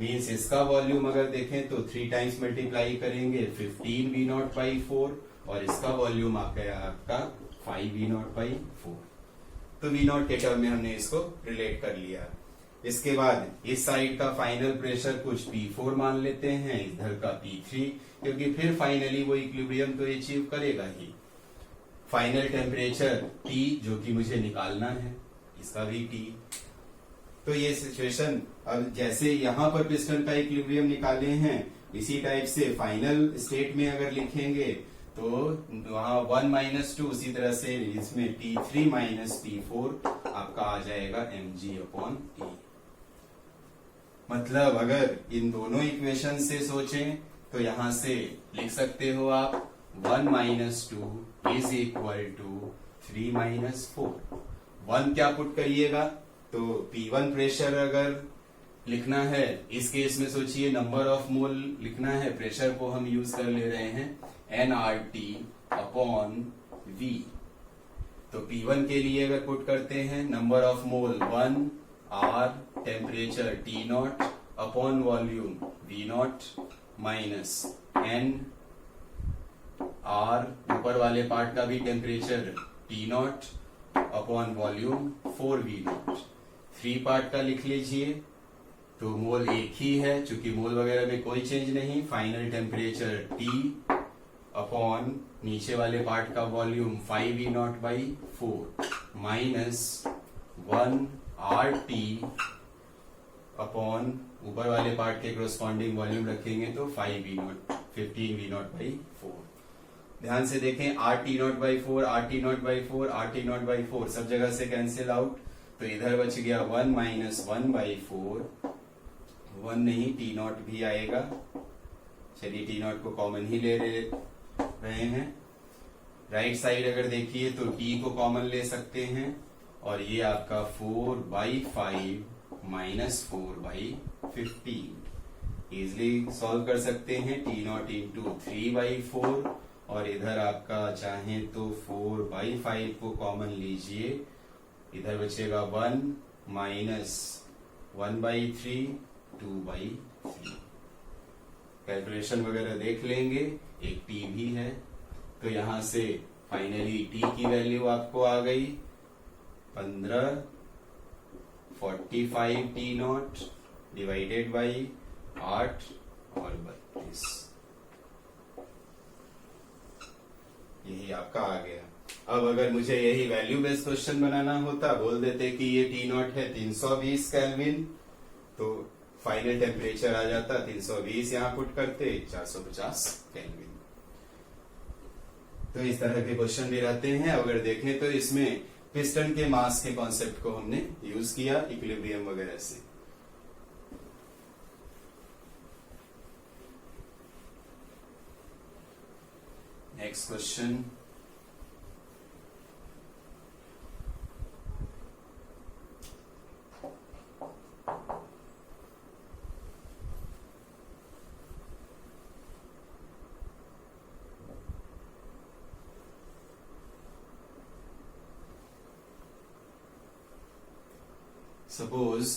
means इसका वॉल्यूम अगर देखें तो 3 टाइम्स मल्टीप्लाई करेंगे 15v0 बाई 4 और इसका वॉल्यूम आ गया आपका 5v0 बाई 4। तो v0 के टर्म में हमने इसको रिलेट कर लिया। इसके बाद इस साइड का फाइनल प्रेशर कुछ P4 मान लेते हैं, इधर का P3, क्योंकि फिर फाइनली वो इक्विलिब्रियम तो अचीव करेगा ही। फाइनल टेम्परेचर T जो कि मुझे निकालना है, इसका भी T। तो ये सिचुएशन, अब जैसे यहां पर पिस्टन का इक्विलिब्रियम निकाले हैं, इसी टाइप से फाइनल स्टेट में अगर लिखेंगे तो वहां 1 - 2, उसी तरह से इसमें T3 - T4 आपका आ जाएगा mg/T। मतलब अगर इन दोनों इक्वेशन से सोचें तो यहां से लिख सकते हो आप 1 - 2 इज इक्वल टू 3 - 4। 1 क्या पुट करिएगा तो P1 प्रेशर अगर लिखना है, इस केस में सोचिए नंबर ऑफ मोल लिखना है, प्रेशर को हम यूज कर ले रहे हैं nRT अपॉन V। तो P1 के लिए अगर पुट करते हैं number of mole 1 R, temperature T0 upon volume V0 minus N R, ऊपर वाले पार्ट का भी temperature T0 upon volume 4V0। 3 part का लिख लीजिए तो मोल एक ही है, चूंकि मोल वगैरह में कोई चेंज नहीं। फाइनल टेम्परेचर T अपॉन नीचे वाले पार्ट का volume 5V0 by 4 minus 1 RT upon ऊपर वाले पार्ट के कोरोस्पॉन्डिंग वॉल्यूम रखेंगे तो 15V0 बाई 4। ध्यान से देखें, RT0 by 4, RT0 by 4, RT0 by 4 सब जगह से कैंसिल आउट, तो इधर बच गया 1 - 1 बाई 4। 1 नहीं, T0 भी आएगा। चलिए T0 को कॉमन ही ले रहे हैं। राइट साइड अगर देखिए तो T को कॉमन ले सकते हैं और ये आपका 4/5 माइनस 4/15 इजिली सॉल्व कर सकते हैं। T0 इंटू 3/4 और इधर आपका चाहे तो 4/5 को कॉमन लीजिए, इधर बचेगा 1 माइनस 1/3 2/3। कैलकुलेशन वगैरह देख लेंगे, एक T भी है। तो यहां से फाइनली T की वैल्यू आपको आ गई 15 45 T0 डिवाइडेड बाई 8 और 32, यही आपका आ गया। अब अगर मुझे यही वैल्यू बेस्ड क्वेश्चन बनाना होता, बोल देते कि ये T0 है 320 केल्विन, तो फाइनल टेम्परेचर आ जाता 320, यहां पुट करते 450 केल्विन। तो इस तरह के क्वेश्चन भी रहते हैं। अगर देखें तो इसमें पिस्टन के मास के कॉन्सेप्ट को हमने यूज किया इक्विलिब्रियम वगैरह से। नेक्स्ट क्वेश्चन, suppose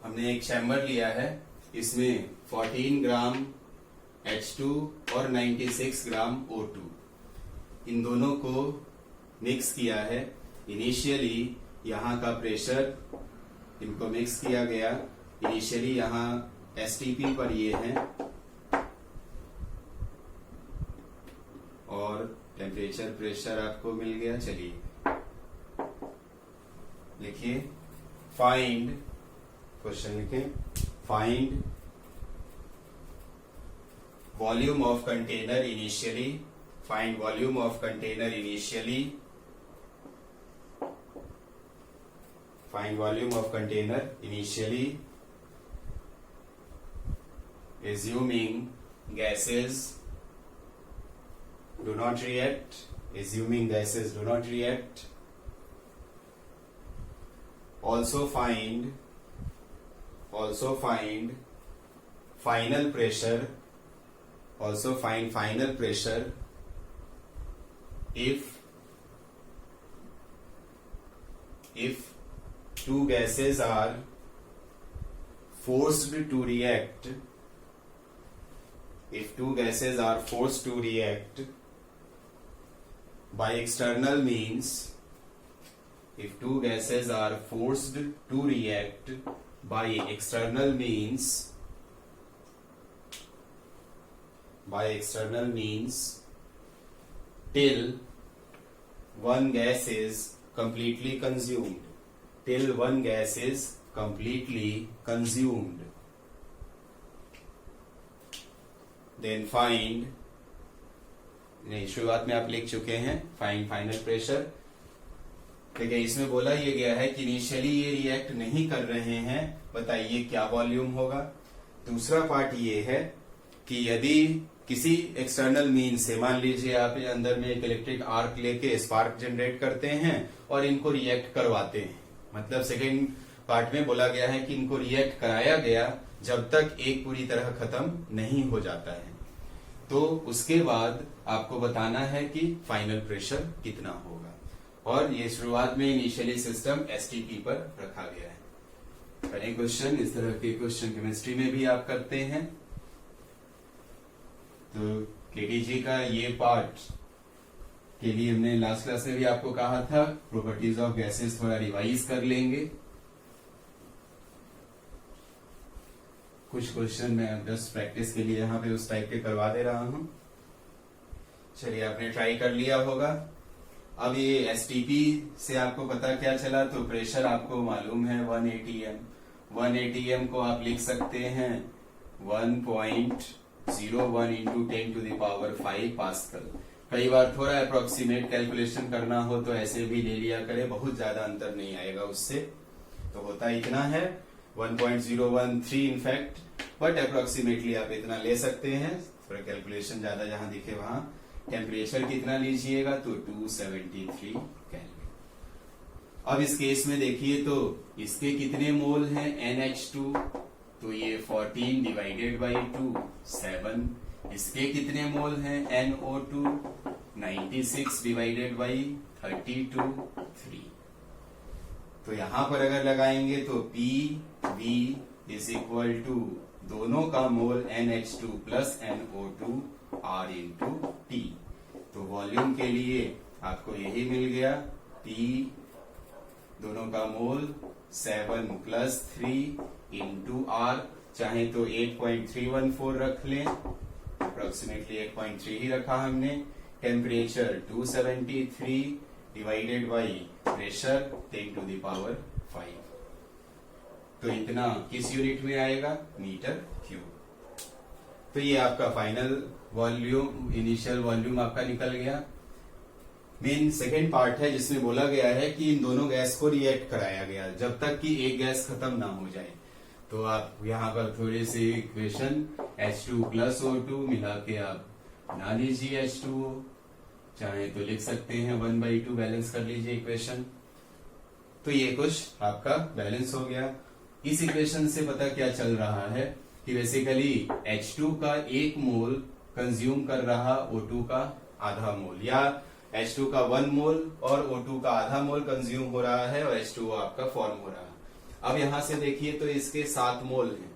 हमने एक चैम्बर लिया है, इसमें 14 ग्राम H2 और 96 ग्राम O2, इन दोनों को मिक्स किया है। इनिशियली यहाँ का प्रेशर, इनको मिक्स किया गया, इनिशियली यहाँ STP पर ये है और टेम्परेचर प्रेशर आपको मिल गया। चलिए लिखिए, फाइंड, क्वेश्चन लिखें, find volume of container initially, find volume of container initially, find volume of container initially assuming gases do not react, assuming gases do not react. Also find final pressure, also find final pressure if two gases are forced to react, if two gases are forced to react by external means, if two gases are forced to react by external means, till one gas is completely consumed, till one gas is completely consumed, then find, नहीं शुरुआत में आप लिख चुके हैं find final pressure. देखिए इसमें बोला ये गया है कि इनिशियली ये रिएक्ट नहीं कर रहे हैं, बताइए क्या वॉल्यूम होगा। दूसरा पार्ट ये है कि यदि किसी एक्सटर्नल मीन से, मान लीजिए आप अंदर में एक इलेक्ट्रिक आर्क लेके स्पार्क जनरेट करते हैं और इनको रिएक्ट करवाते हैं, मतलब सेकेंड पार्ट में बोला गया है कि इनको रिएक्ट कराया गया जब तक एक पूरी तरह खत्म नहीं हो जाता है, तो उसके बाद आपको बताना है कि फाइनल प्रेशर कितना होगा। और ये शुरुआत में इनिशियली सिस्टम एसटीपी पर रखा गया है। करें क्वेश्चन, इस तरह के क्वेश्चन केमिस्ट्री में भी आप करते हैं। तो केटीजी का ये पार्ट के लिए हमने लास्ट क्लास में भी आपको कहा था प्रॉपर्टीज ऑफ गैसेस थोड़ा रिवाइज कर लेंगे। कुछ क्वेश्चन मैं जस्ट प्रैक्टिस के लिए यहाँ पे उस टाइप के करवा दे रहा हूं। चलिए आपने ट्राई कर लिया होगा। अब ये एसटीपी से आपको पता क्या चला, तो प्रेशर आपको मालूम है 1 atm, 1 atm को आप लिख सकते हैं 1.01 इंटू 10⁵ पास्कल। कई बार थोड़ा अप्रोक्सीमेट कैलकुलेशन करना हो तो ऐसे भी ले लिया करे, बहुत ज्यादा अंतर नहीं आएगा उससे, तो होता इतना है 1.013 इनफैक्ट, बट अप्रोक्सीमेटली आप इतना ले सकते हैं, थोड़ा कैलकुलेशन ज्यादा जहां दिखे वहां। टेम्परेचर कितना लीजिएगा, तो 273 केल्विन। अब इस केस में देखिए तो इसके कितने मोल हैं, NH2, तो ये 14 डिवाइडेड बाई 2 7। इसके कितने मोल हैं, NO2, 96 डिवाइडेड बाई 32 3। तो यहां पर अगर लगाएंगे तो PV इज इक्वल टू दोनों का मोल NH2 plus NO2 R into T। तो वॉल्यूम के लिए आपको यही मिल गया, P दोनों का मोल 7 प्लस 3 इंटू R, चाहे तो 8.314 रख लें, अप्रोक्सीमेटली 8.3 ही रखा हमने। Temperature 273 divided by pressure 10⁵। तो इतना किस यूनिट में आएगा, मीटर क्यूब। तो ये आपका फाइनल वॉल्यूम, इनिशियल वॉल्यूम आपका निकल गया। मेन सेकेंड पार्ट है जिसमें बोला गया है कि इन दोनों गैस को रिएक्ट कराया गया जब तक कि एक गैस खत्म ना हो जाए। तो आप यहाँ पर थोड़ी सी इक्वेशन H2 प्लस O2 मिला के आप बना लीजिए H2O, चाहे तो लिख सकते हैं 1/2 बैलेंस कर लीजिए इक्वेशन। तो ये कुछ आपका बैलेंस हो गया। इस इक्वेशन से पता क्या चल रहा है कि बेसिकली H2 का 1 मोल कंज्यूम कर रहा O2 का आधा मोल, या H2 का 1 मोल और O2 का आधा मोल कंज्यूम हो रहा है और H2O आपका फॉर्म हो रहा है। अब यहां से देखिए तो इसके 7 मोल हैं,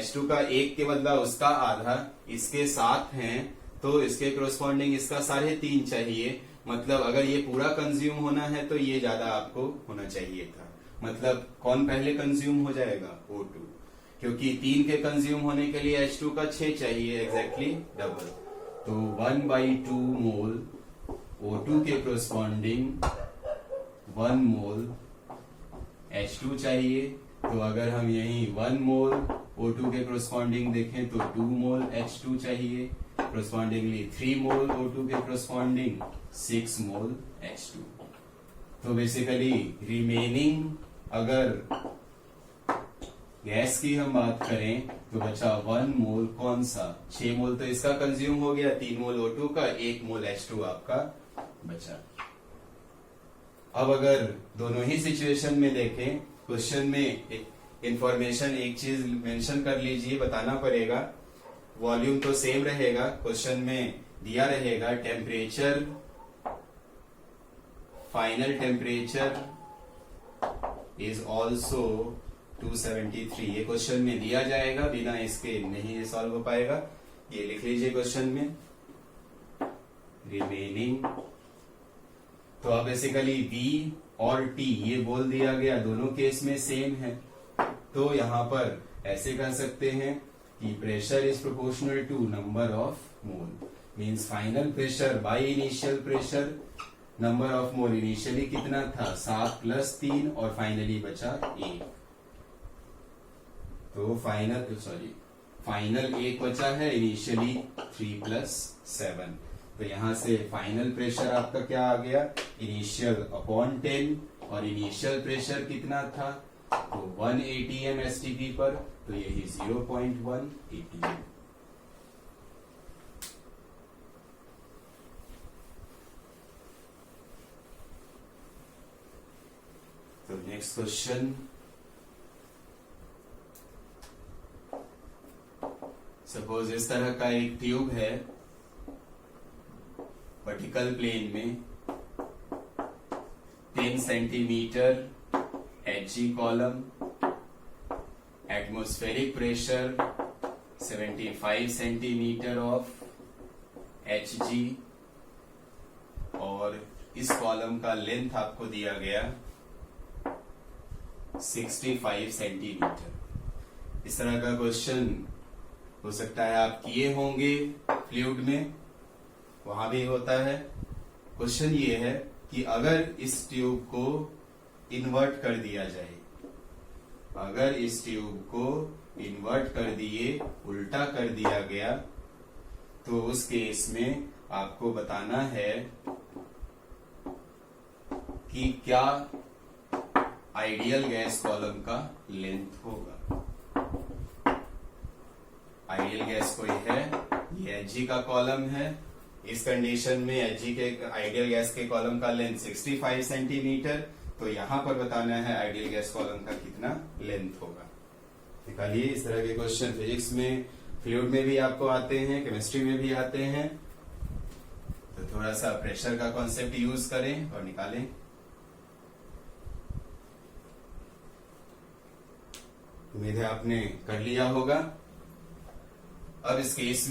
H2 का 1 के बदला उसका आधा, इसके 7 हैं, तो इसके कोरोस्पॉन्डिंग इसका 3.5 चाहिए। मतलब अगर ये पूरा कंज्यूम होना है तो ये ज्यादा आपको होना चाहिए था। मतलब कौन पहले कंज्यूम हो जाएगा, O2, क्योंकि 3 के कंज्यूम होने के लिए H2 का 6 चाहिए, एग्जैक्टली डबल। तो 1/2 मोल O2 के कोरस्पॉन्डिंग 1 मोल H2 चाहिए। तो अगर हम यही 1 मोल O2 के कोरस्पॉन्डिंग देखें तो 2 मोल H2 चाहिए। कोरस्पॉन्डिंगली 3 मोल O2 के कोरस्पॉन्डिंग 6 मोल H2। तो बेसिकली रिमेनिंग अगर गैस की हम बात करें तो बचा 1 मोल कौन सा, 6 मोल तो इसका कंज्यूम हो गया, 3 मोल O2 का, 1 मोल H2 आपका बचा। अब अगर दोनों ही सिचुएशन में देखें, क्वेश्चन में इंफॉर्मेशन एक चीज मेंशन कर लीजिए, बताना पड़ेगा। वॉल्यूम तो सेम रहेगा, क्वेश्चन में दिया रहेगा temperature, final temperature is also 273। ये क्वेश्चन में दिया जाएगा, बिना इसके नहीं ये सॉल्व हो पाएगा। ये लिख लीजिए क्वेश्चन में रिमेनिंग। तो अब बेसिकली V और T ये बोल दिया गया, दोनों केस में सेम है। तो यहां पर ऐसे कह सकते हैं कि pressure is proportional to number of mole, means final pressure by initial pressure. Number of mole initially कितना था 7 + 3 और फाइनली बचा 1। तो फाइनल 1 बचा है, इनिशियली 3 + 7। तो यहां से फाइनल प्रेशर आपका क्या आ गया, इनिशियल अपॉन 10, और इनिशियल प्रेशर कितना था तो 1 atm STP पर, तो यही 0.1 atm। तो नेक्स्ट क्वेश्चन, सपोज इस तरह का एक ट्यूब है वर्टिकल प्लेन में, 10 centimetre Hg column, atmospheric pressure 75 centimetre of Hg, और इस कॉलम का लेंथ आपको दिया गया 65 सेंटीमीटर। इस तरह का क्वेश्चन हो सकता है आप किए होंगे फ्लूइड में, वहां भी होता है। क्वेश्चन ये है कि अगर इस ट्यूब को इन्वर्ट कर दिया जाए, अगर इस ट्यूब को इन्वर्ट कर दिए, उल्टा कर दिया गया, तो उस केस में आपको बताना है कि क्या आइडियल गैस कॉलम का लेंथ होगा। आइडियल गैस कोई है, ये Hg का कॉलम है। इस कंडीशन में Hg के आइडियल गैस के कॉलम का लेंथ 65 सेंटीमीटर, तो यहां पर बताना है आइडियल गैस कॉलम का कितना लेंथ होगा। निकालिए। इस तरह के क्वेश्चन फिजिक्स में, फ्लूइड में भी आपको आते हैं, केमिस्ट्री में भी आते हैं। तो थोड़ा सा प्रेशर का कॉन्सेप्ट यूज करें और निकालें। उम्मीद है आपने कर लिया होगा। अब इस केस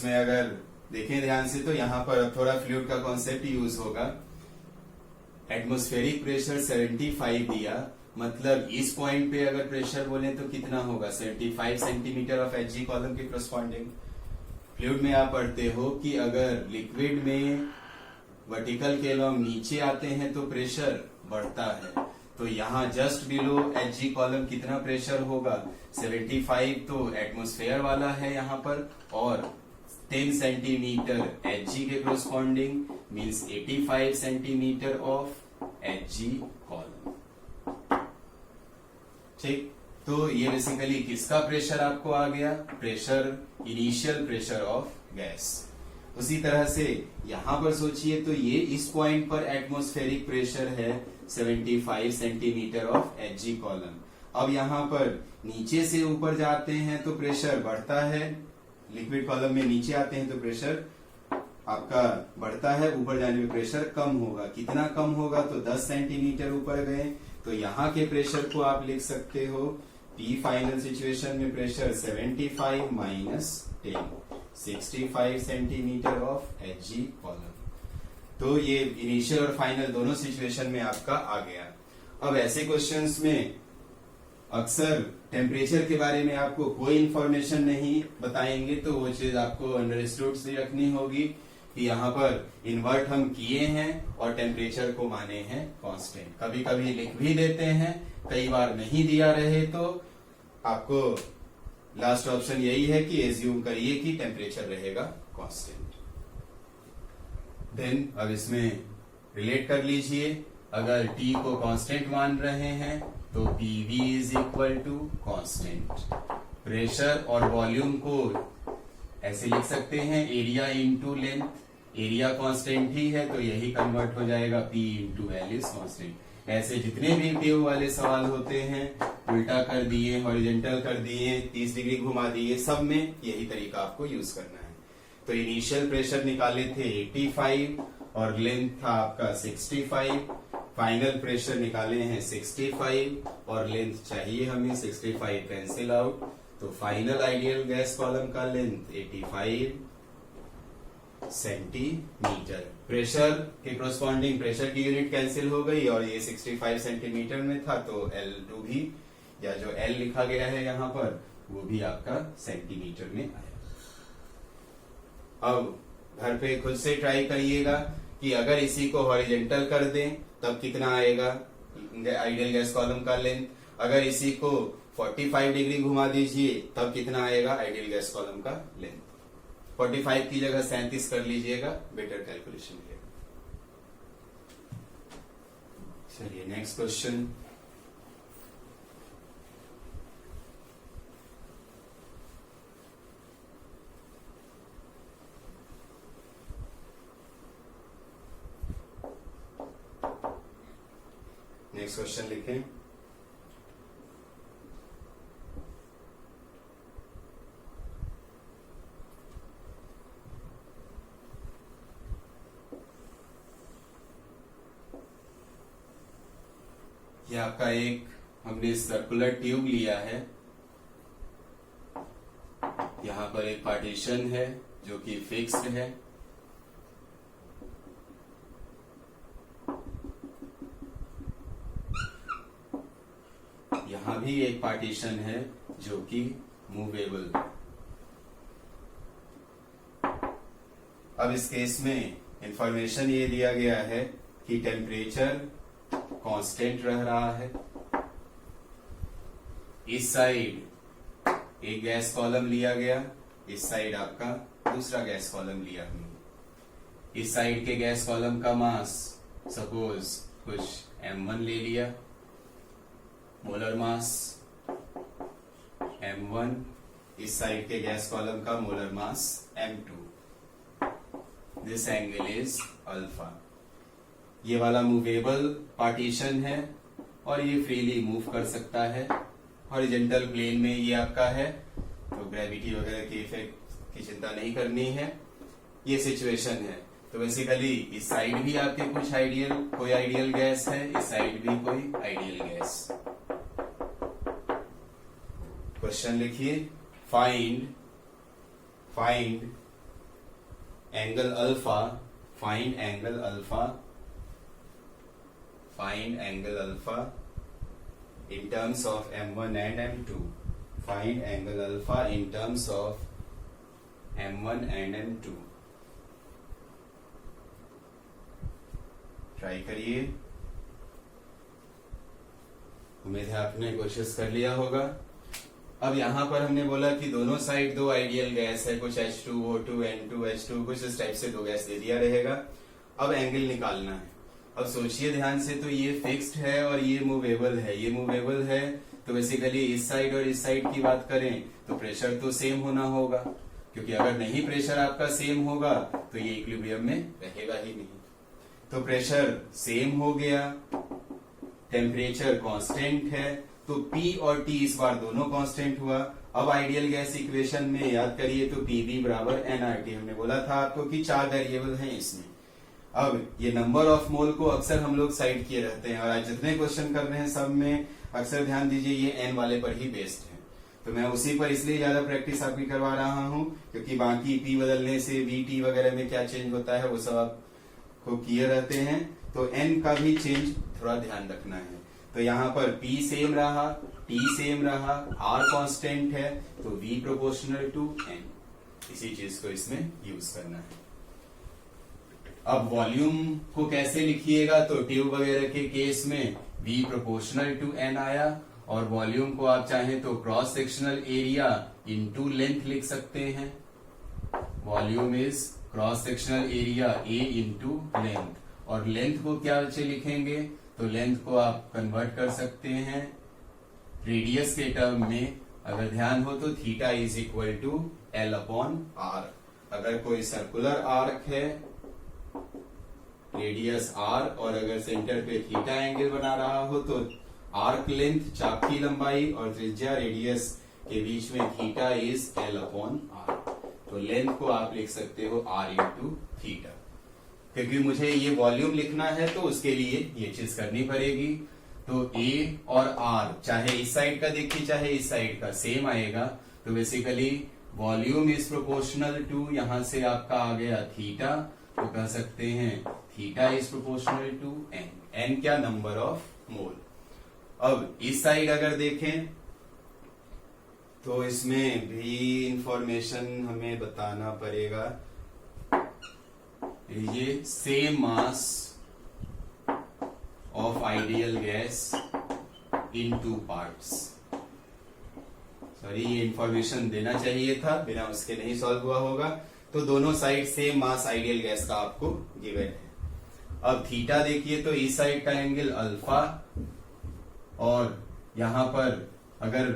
में अगर देखें ध्यान से, तो यहां पर थोड़ा फ्लूइड का कॉन्सेप्ट यूज होगा। एटमॉस्फेरिक प्रेशर 75 दिया, मतलब इस पॉइंट पे अगर प्रेशर बोले तो कितना होगा 75 सेंटीमीटर ऑफ Hg कॉलम के करस्पॉन्डिंग। फ्लूइड में आप पढ़ते हो कि अगर लिक्विड में वर्टिकल के लॉन्ग नीचे आते हैं तो प्रेशर बढ़ता है, तो यहाँ जस्ट बिलो Hg कॉलम कितना प्रेशर होगा 75, तो एटमॉस्फेयर वाला है यहाँ पर, और 10 सेंटीमीटर Hg के corresponding means 85 centimetre of Hg column. ठीक, तो ये बेसिकली किसका प्रेशर आपको आ गया, pressure, initial pressure of gas. उसी तरह से यहां पर सोचिए, तो ये इस पॉइंट पर एटमॉस्फेरिक प्रेशर है 75 सेंटीमीटर ऑफ Hg कॉलम। अब यहाँ पर नीचे से ऊपर जाते हैं तो प्रेशर बढ़ता है, लिक्विड कॉलम में नीचे आते हैं तो प्रेशर आपका बढ़ता है, ऊपर जाने में प्रेशर कम होगा। कितना कम होगा, तो 10 सेंटीमीटर ऊपर गए, तो यहाँ के प्रेशर को आप लिख सकते हो P फाइनल सिचुएशन में pressure 75 minus 10, 65 centimetre of Hg column. तो ये इनिशियल और फाइनल दोनों सिचुएशन में आपका आ गया। अब ऐसे क्वेश्चंस में अक्सर टेम्परेचर के बारे में आपको कोई इंफॉर्मेशन नहीं बताएंगे, तो वो चीज आपको अंडरस्टूड से रखनी होगी कि यहाँ पर इन्वर्ट हम किए हैं और टेम्परेचर को माने हैं कांस्टेंट। कभी कभी लिख भी देते हैं, कई बार नहीं दिया रहे तो आपको लास्ट ऑप्शन यही है कि एज्यूम करिए कि टेम्परेचर रहेगा कांस्टेंट। देन अब इसमें रिलेट कर लीजिए, अगर T को कांस्टेंट मान रहे हैं तो PV is equal to constant. Pressure और वॉल्यूम को ऐसे लिख सकते हैं, area into length. Area constant ही है तो यही कन्वर्ट हो जाएगा P into L is constant. ऐसे जितने भी PO वाले सवाल होते हैं, उल्टा कर दिए, हॉरिजॉन्टल कर दिए, 30 डिग्री घुमा दिए, सब में यही तरीका आपको यूज करना है। तो इनिशियल प्रेशर निकाले थे 85 और लेंथ था आपका 65। फाइनल प्रेशर निकाले हैं 65 और लेंथ चाहिए हमें 65 कैंसिल आउट, तो फाइनल आइडियल गैस कॉलम का लेंथ 85 सेंटीमीटर। प्रेशर के कोरस्पॉन्डिंग प्रेशर की यूनिट कैंसिल हो गई और ये 65 सेंटीमीटर में था, तो L2 भी, या जो L लिखा गया है यहाँ पर, वो भी आपका सेंटीमीटर में आया। अब घर पे खुद से ट्राई करिएगा कि अगर इसी को हॉरिजॉन्टल कर दें तब कितना आएगा आइडियल गैस कॉलम का लेंथ, अगर इसी को 45 डिग्री घुमा दीजिए तब कितना आएगा आइडियल गैस कॉलम का लेंथ। 45 की जगह 37 कर लीजिएगा, बेटर कैलकुलेशन है। चलिए नेक्स्ट क्वेश्चन। नेक्स्ट क्वेश्चन लिखें। ये आपका एक हमने सर्कुलर ट्यूब लिया है, यहां पर एक पार्टीशन है जो कि फिक्स्ड है, यहां भी एक पार्टीशन है जो कि मूवेबल। अब इस केस में इंफॉर्मेशन ये दिया गया है कि टेम्परेचर कांस्टेंट रह रहा है। इस साइड एक गैस कॉलम लिया गया, इस साइड आपका दूसरा गैस कॉलम लिया हमने। इस साइड के गैस कॉलम का मास सपोज कुछ m1 ले लिया, मोलर मास m1, इस साइड के गैस कॉलम का molar mass m2। This angle is alpha. ये वाला मूवेबल पार्टीशन है और ये फ्रीली मूव कर सकता है। हॉरिजॉन्टल प्लेन में ये आपका है, तो ग्रेविटी वगैरह के इफेक्ट की चिंता नहीं करनी है। ये सिचुएशन है, तो बेसिकली इस साइड भी आपके कुछ कोई आइडियल गैस है, इस साइड भी कोई आइडियल गैस। क्वेश्चन लिखिए, find angle alpha, find angle alpha in terms of m1 and m2. Find angle alpha in terms of m1 and m2. Try करिए, उम्मीद है आपने कोशिश कर लिया होगा। अब यहाँ पर हमने बोला कि दोनों साइड दो आइडियल गैस है, कुछ H2O2 N2H2, कुछ इस टाइप से दो गैस दे दिया रहेगा। अब एंगल निकालना है। अब सोचिए ध्यान से, तो ये फिक्स्ड है और ये मूवेबल है। ये मूवेबल है तो बेसिकली इस साइड और इस साइड की बात करें तो प्रेशर तो सेम होना होगा, क्योंकि अगर नहीं प्रेशर आपका सेम होगा तो ये इक्विलिब्रियम में रहेगा ही नहीं। तो प्रेशर सेम हो गया, टेम्परेचर कांस्टेंट है, तो P और T इस बार दोनों कांस्टेंट हुआ। अब आइडियल गैस इक्वेशन में याद करिए तो PV बराबर nRT। हमने बोला था आपको कि 4 वेरिएबल हैं इसमें। अब ये नंबर ऑफ मोल को अक्सर हम लोग साइड किए रहते हैं, और आज जितने क्वेश्चन कर रहे हैं सब में अक्सर ध्यान दीजिए ये n वाले पर ही बेस्ड है। तो मैं उसी पर इसलिए ज्यादा प्रैक्टिस आपकी करवा रहा हूँ, क्योंकि बाकी P बदलने से VT वगैरह में क्या चेंज होता है वो सब आपको किए रहते हैं, तो n का भी चेंज थोड़ा ध्यान रखना है। तो यहाँ पर P सेम रहा, T सेम रहा, R कांस्टेंट है, तो V प्रोपोर्शनल टू N। इसी चीज को इसमें यूज करना है। अब वॉल्यूम को कैसे लिखिएगा, तो ट्यूब वगैरह के केस में V प्रोपोर्शनल टू N आया, और वॉल्यूम को आप चाहें तो cross sectional area into length लिख सकते हैं। Volume is cross sectional area A into length, और लेंथ को क्या से लिखेंगे, तो लेंथ को आप कन्वर्ट कर सकते हैं रेडियस के टर्म में। अगर ध्यान हो तो theta is equal to L upon R। अगर कोई सर्कुलर आर्क है, रेडियस R, और अगर सेंटर पे थीटा एंगल बना रहा हो, तो आर्क लेंथ चाप की लंबाई और त्रिज्या रेडियस के बीच में theta is L upon R। तो लेंथ को आप लिख सकते हो R इंटू थीटा। क्योंकि मुझे ये वॉल्यूम लिखना है तो उसके लिए ये चीज करनी पड़ेगी। तो A और R चाहे इस साइड का देखिए चाहे इस साइड का सेम आएगा। तो basically volume is proportional to, यहां से आपका आ गया थीटा, तो कह सकते हैं theta is proportional to N। N क्या, नंबर ऑफ मोल। अब इस साइड अगर देखें तो इसमें भी इंफॉर्मेशन हमें बताना पड़ेगा। ये same mass of ideal gas in two parts. Sorry, ये इंफॉर्मेशन देना चाहिए था, बिना उसके नहीं सॉल्व हुआ होगा। तो दोनों side same mass ideal gas का आपको गिवन है। अब थीटा देखिए तो इस साइड का एंगल अल्फा, और यहां पर अगर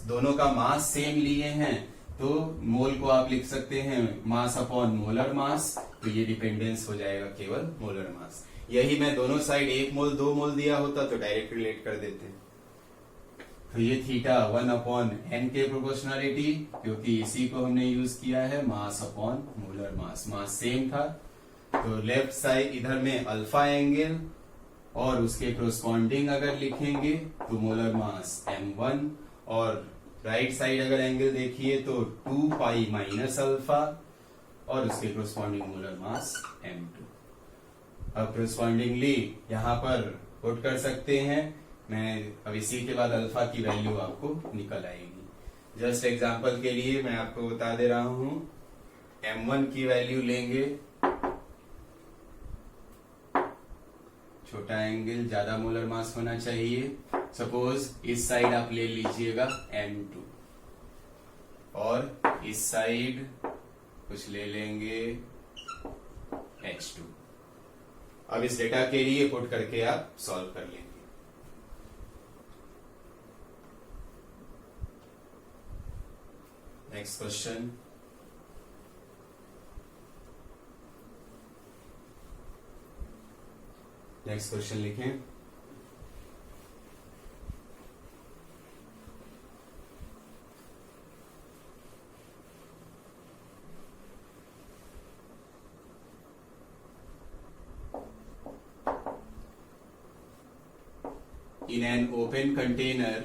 दोनों का मास सेम लिए हैं तो मोल को आप लिख सकते हैं मास अपॉन मोलर मास। तो ये डिपेंडेंस हो जाएगा केवल मोलर मास। यही मैं दोनों साइड 1 मोल 2 मोल दिया होता तो डायरेक्ट रिलेट कर देते हैं। तो ये थीटा 1 अपॉन N के प्रोपोर्शनलिटी, क्योंकि इसी को हमने यूज किया है, मास अपॉन मोलर मास। मास सेम था, तो लेफ्ट साइड इधर में अल्फा एंगल, और उसके कोरस्पॉन्डिंग अगर लिखेंगे तो मोलर मास M1, और राइट साइड अगर एंगल देखिए तो 2 पाई माइनस अल्फा, और उसके कोरस्पॉन्डिंग मोलर मास M2। अब कोरस्पॉन्डिंगली यहां पर पुट कर सकते हैं। मैं अब इसी के बाद अल्फा की वैल्यू आपको निकल आएगी। जस्ट एग्जांपल के लिए मैं आपको बता दे रहा हूं, M1 की वैल्यू लेंगे, छोटा एंगल, ज्यादा मोलर मास होना चाहिए। सपोज इस साइड आप ले लीजिएगा M2, और इस साइड कुछ ले लेंगे H2। अब इस डेटा के लिए पुट करके आप सॉल्व कर लेंगे। नेक्स्ट क्वेश्चन, नेक्स्ट क्वेश्चन लिखें। In an open container,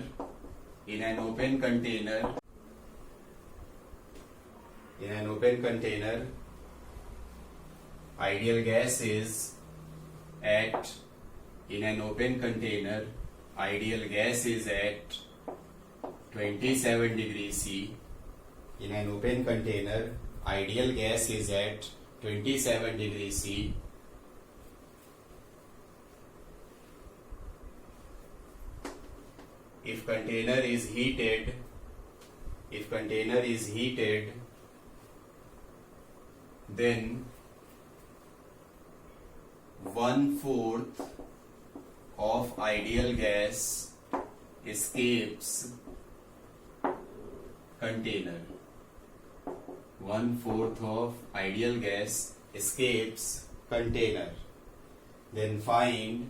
ideal gas is at, in an open container, ideal gas is at 27 degrees C. In an open container, ideal gas is at 27 degrees C. If container is heated, then 1/4 of ideal gas escapes container. 1/4 of ideal gas escapes container. Then find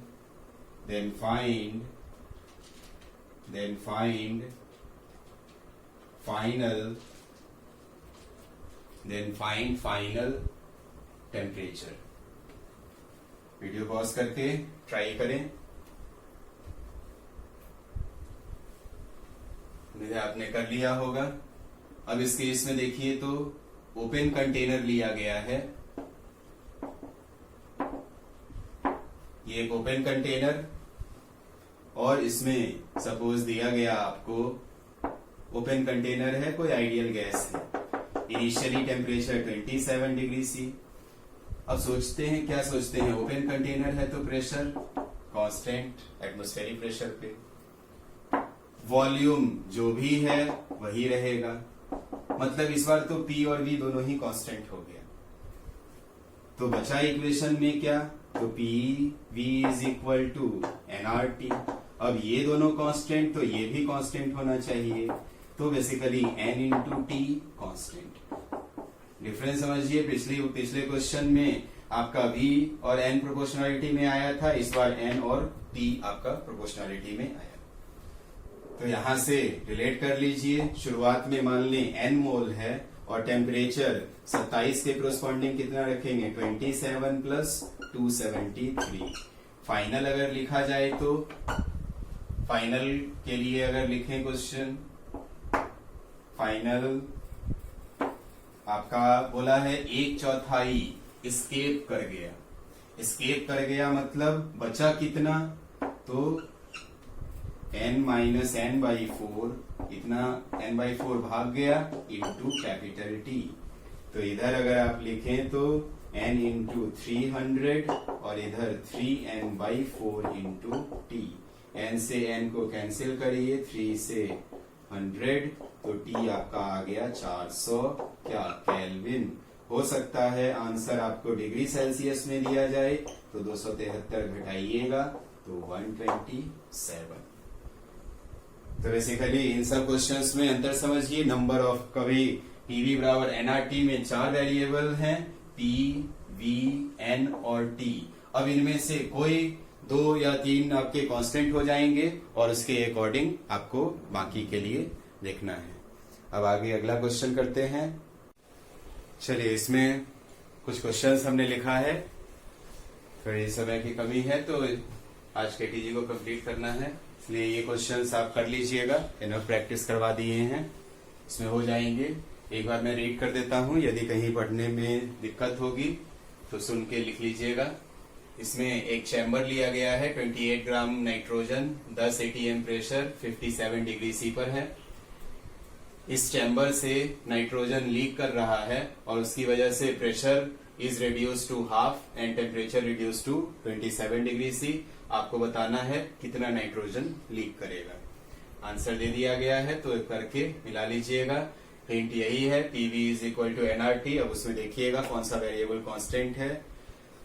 final temperature. Video pause करके try करें। मुझे आपने कर लिया होगा। अब इस case में देखिए तो ओपन कंटेनर लिया गया है। ये एक ओपन कंटेनर, और इसमें सपोज दिया गया आपको ओपन कंटेनर है, कोई आइडियल गैस है, इनिशियली टेम्परेचर 27 डिग्री सी। अब सोचते हैं, क्या सोचते हैं, ओपन कंटेनर है तो प्रेशर कांस्टेंट एटमॉस्फेरिक प्रेशर पे, वॉल्यूम जो भी है वही रहेगा, मतलब इस बार तो P और V दोनों ही कांस्टेंट हो गया। तो बचा इक्वेशन में क्या, तो P V is equal to nRT। अब ये दोनों कांस्टेंट तो ये भी कांस्टेंट होना चाहिए, तो basically n into T constant. Difference समझिए, पिछले क्वेश्चन में आपका V और n प्रोपोर्शनलिटी में आया था, इस बार n और T आपका प्रोपोर्शनलिटी में आया। तो यहां से रिलेट कर लीजिए, शुरुआत में मान लें n मोल है और टेम्परेचर 27 के प्रोस्पॉन्डिंग कितना रखेंगे, 27 प्लस 273। फाइनल अगर लिखा जाए तो फाइनल के लिए अगर लिखें क्वेश्चन, फाइनल आपका बोला है 1/4 एस्केप कर गया। एस्केप कर गया मतलब बचा कितना, तो n-n/4, इतना n/4 भाग गया इंटू कैपिटल T। तो इधर अगर आप लिखें तो n इंटू 300 और इधर 3n/4 इंटू T। n से n को कैंसिल करिए, 3 से 100, तो T आपका आ गया 400 क्या केल्विन। हो सकता है आंसर आपको डिग्री सेल्सियस में दिया जाए, तो 273 घटाइएगा तो 127। तो बेसिकली इन सब क्वेश्चंस में अंतर समझिए, नंबर ऑफ कभी PV बराबर nRT में 4 वेरिएबल हैं, P, V, N और T। अब इनमें से कोई 2 या 3 आपके कांस्टेंट हो जाएंगे और उसके अकॉर्डिंग आपको बाकी के लिए देखना है। अब आगे अगला क्वेश्चन करते हैं। चलिए, इसमें कुछ क्वेश्चंस हमने लिखा है, थोड़ी समय की कमी है तो आज के टीजी को कंप्लीट करना है, इसलिए ये क्वेश्चंस आप कर लीजिएगा, इन्हें प्रैक्टिस करवा दिए हैं, इसमें हो जाएंगे। एक बार मैं रीड कर देता हूं, यदि कहीं पढ़ने में दिक्कत होगी तो सुन के लिख लीजिएगा। इसमें एक चैम्बर लिया गया है, 28 gram nitrogen, 10 ATM pressure, 57 degree C पर है। इस चैम्बर से नाइट्रोजन लीक कर रहा है और उसकी वजह से pressure is reduce to half and temperature reduce to 27 degree C. आपको बताना है कितना नाइट्रोजन लीक करेगा। आंसर दे दिया गया है तो करके मिला लीजिएगा। हिंट यही है, PV is equal to nRT। अब उसमें देखिएगा कौन सा वेरिएबल कांस्टेंट है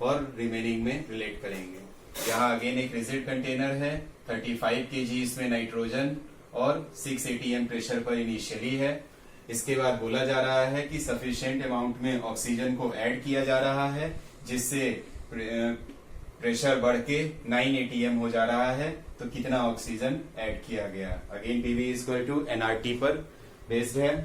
और रिमेनिंग में रिलेट करेंगे। यहाँ अगेन एक रिजिड कंटेनर है, 35 kg इसमें नाइट्रोजन और 6 ATM प्रेशर पर इनिशियली है। इसके बाद बोला जा रहा है कि सफिशिएंट अमाउंट में ऑक्सीजन को ऐड किया जा रहा है, जिससे प्रेशर बढ़ के 9 ATM हो जा रहा है। तो कितना ऑक्सीजन ऐड किया गया, again PV is equal to nRT पर बेस्ड है।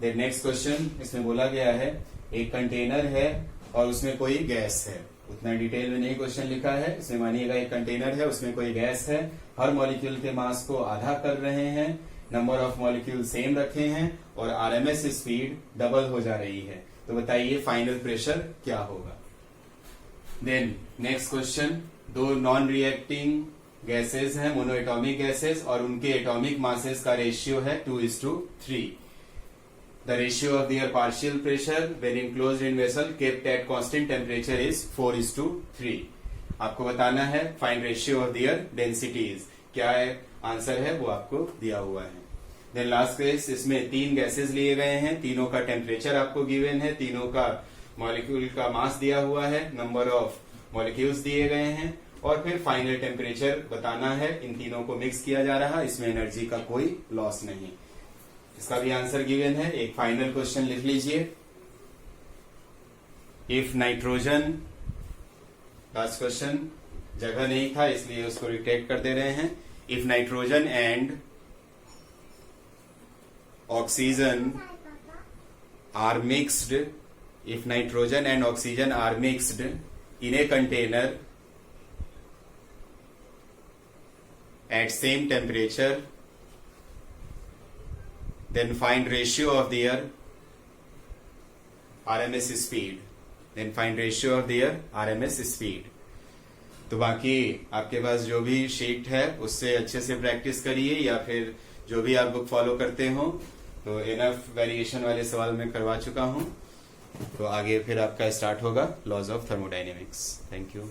देन नेक्स्ट क्वेश्चन, इसमें बोला गया है एक कंटेनर है और उसमें कोई गैस है। उतना डिटेल में नहीं क्वेश्चन लिखा है, इसमें मानिएगा एक कंटेनर है, उसमें कोई गैस है, हर मॉलिक्यूल के मास को आधा कर रहे हैं, नंबर ऑफ मॉलिक्यूल सेम रखे हैं और RMS स्पीड डबल हो जा रही है। तो बताइए फाइनल प्रेशर क्या होगा। Then next question, 2 non reacting gases हैं, मोनोएटॉमिक गैसेस, और उनके एटॉमिक मासेस का रेशियो है 2:3। The ratio of their partial pressure when enclosed in vessel kept at constant temperature is 4:3। आपको बताना है find ratio of their densities। क्या है आंसर है वो आपको दिया हुआ है। देन लास्ट केस, इसमें 3 गैसेस लिए गए हैं, तीनों का टेम्परेचर आपको गिवन है, तीनों का मॉलिक्यूल का मास दिया हुआ है, नंबर ऑफ मॉलिक्यूल्स दिए गए हैं और फिर फाइनल टेम्परेचर बताना है। इन तीनों को मिक्स किया जा रहा है, इसमें एनर्जी का कोई लॉस नहीं। इसका भी आंसर गिवन है। एक फाइनल क्वेश्चन लिख लीजिए, इफ नाइट्रोजन, लास्ट क्वेश्चन जगह नहीं था इसलिए उसको रिटेक्ट कर दे रहे हैं। If nitrogen and oxygen are mixed, if nitrogen and oxygen are mixed in a container at same temperature, then find ratio of their RMS speed, then find ratio of their RMS speed। तो बाकी आपके पास जो भी sheet है उससे अच्छे से practice करिए, या फिर जो भी आप बुक फॉलो करते हो। तो इनफ वेरिएशन वाले सवाल मैं करवा चुका हूं, तो आगे फिर आपका स्टार्ट होगा laws of thermodynamics. Thank you.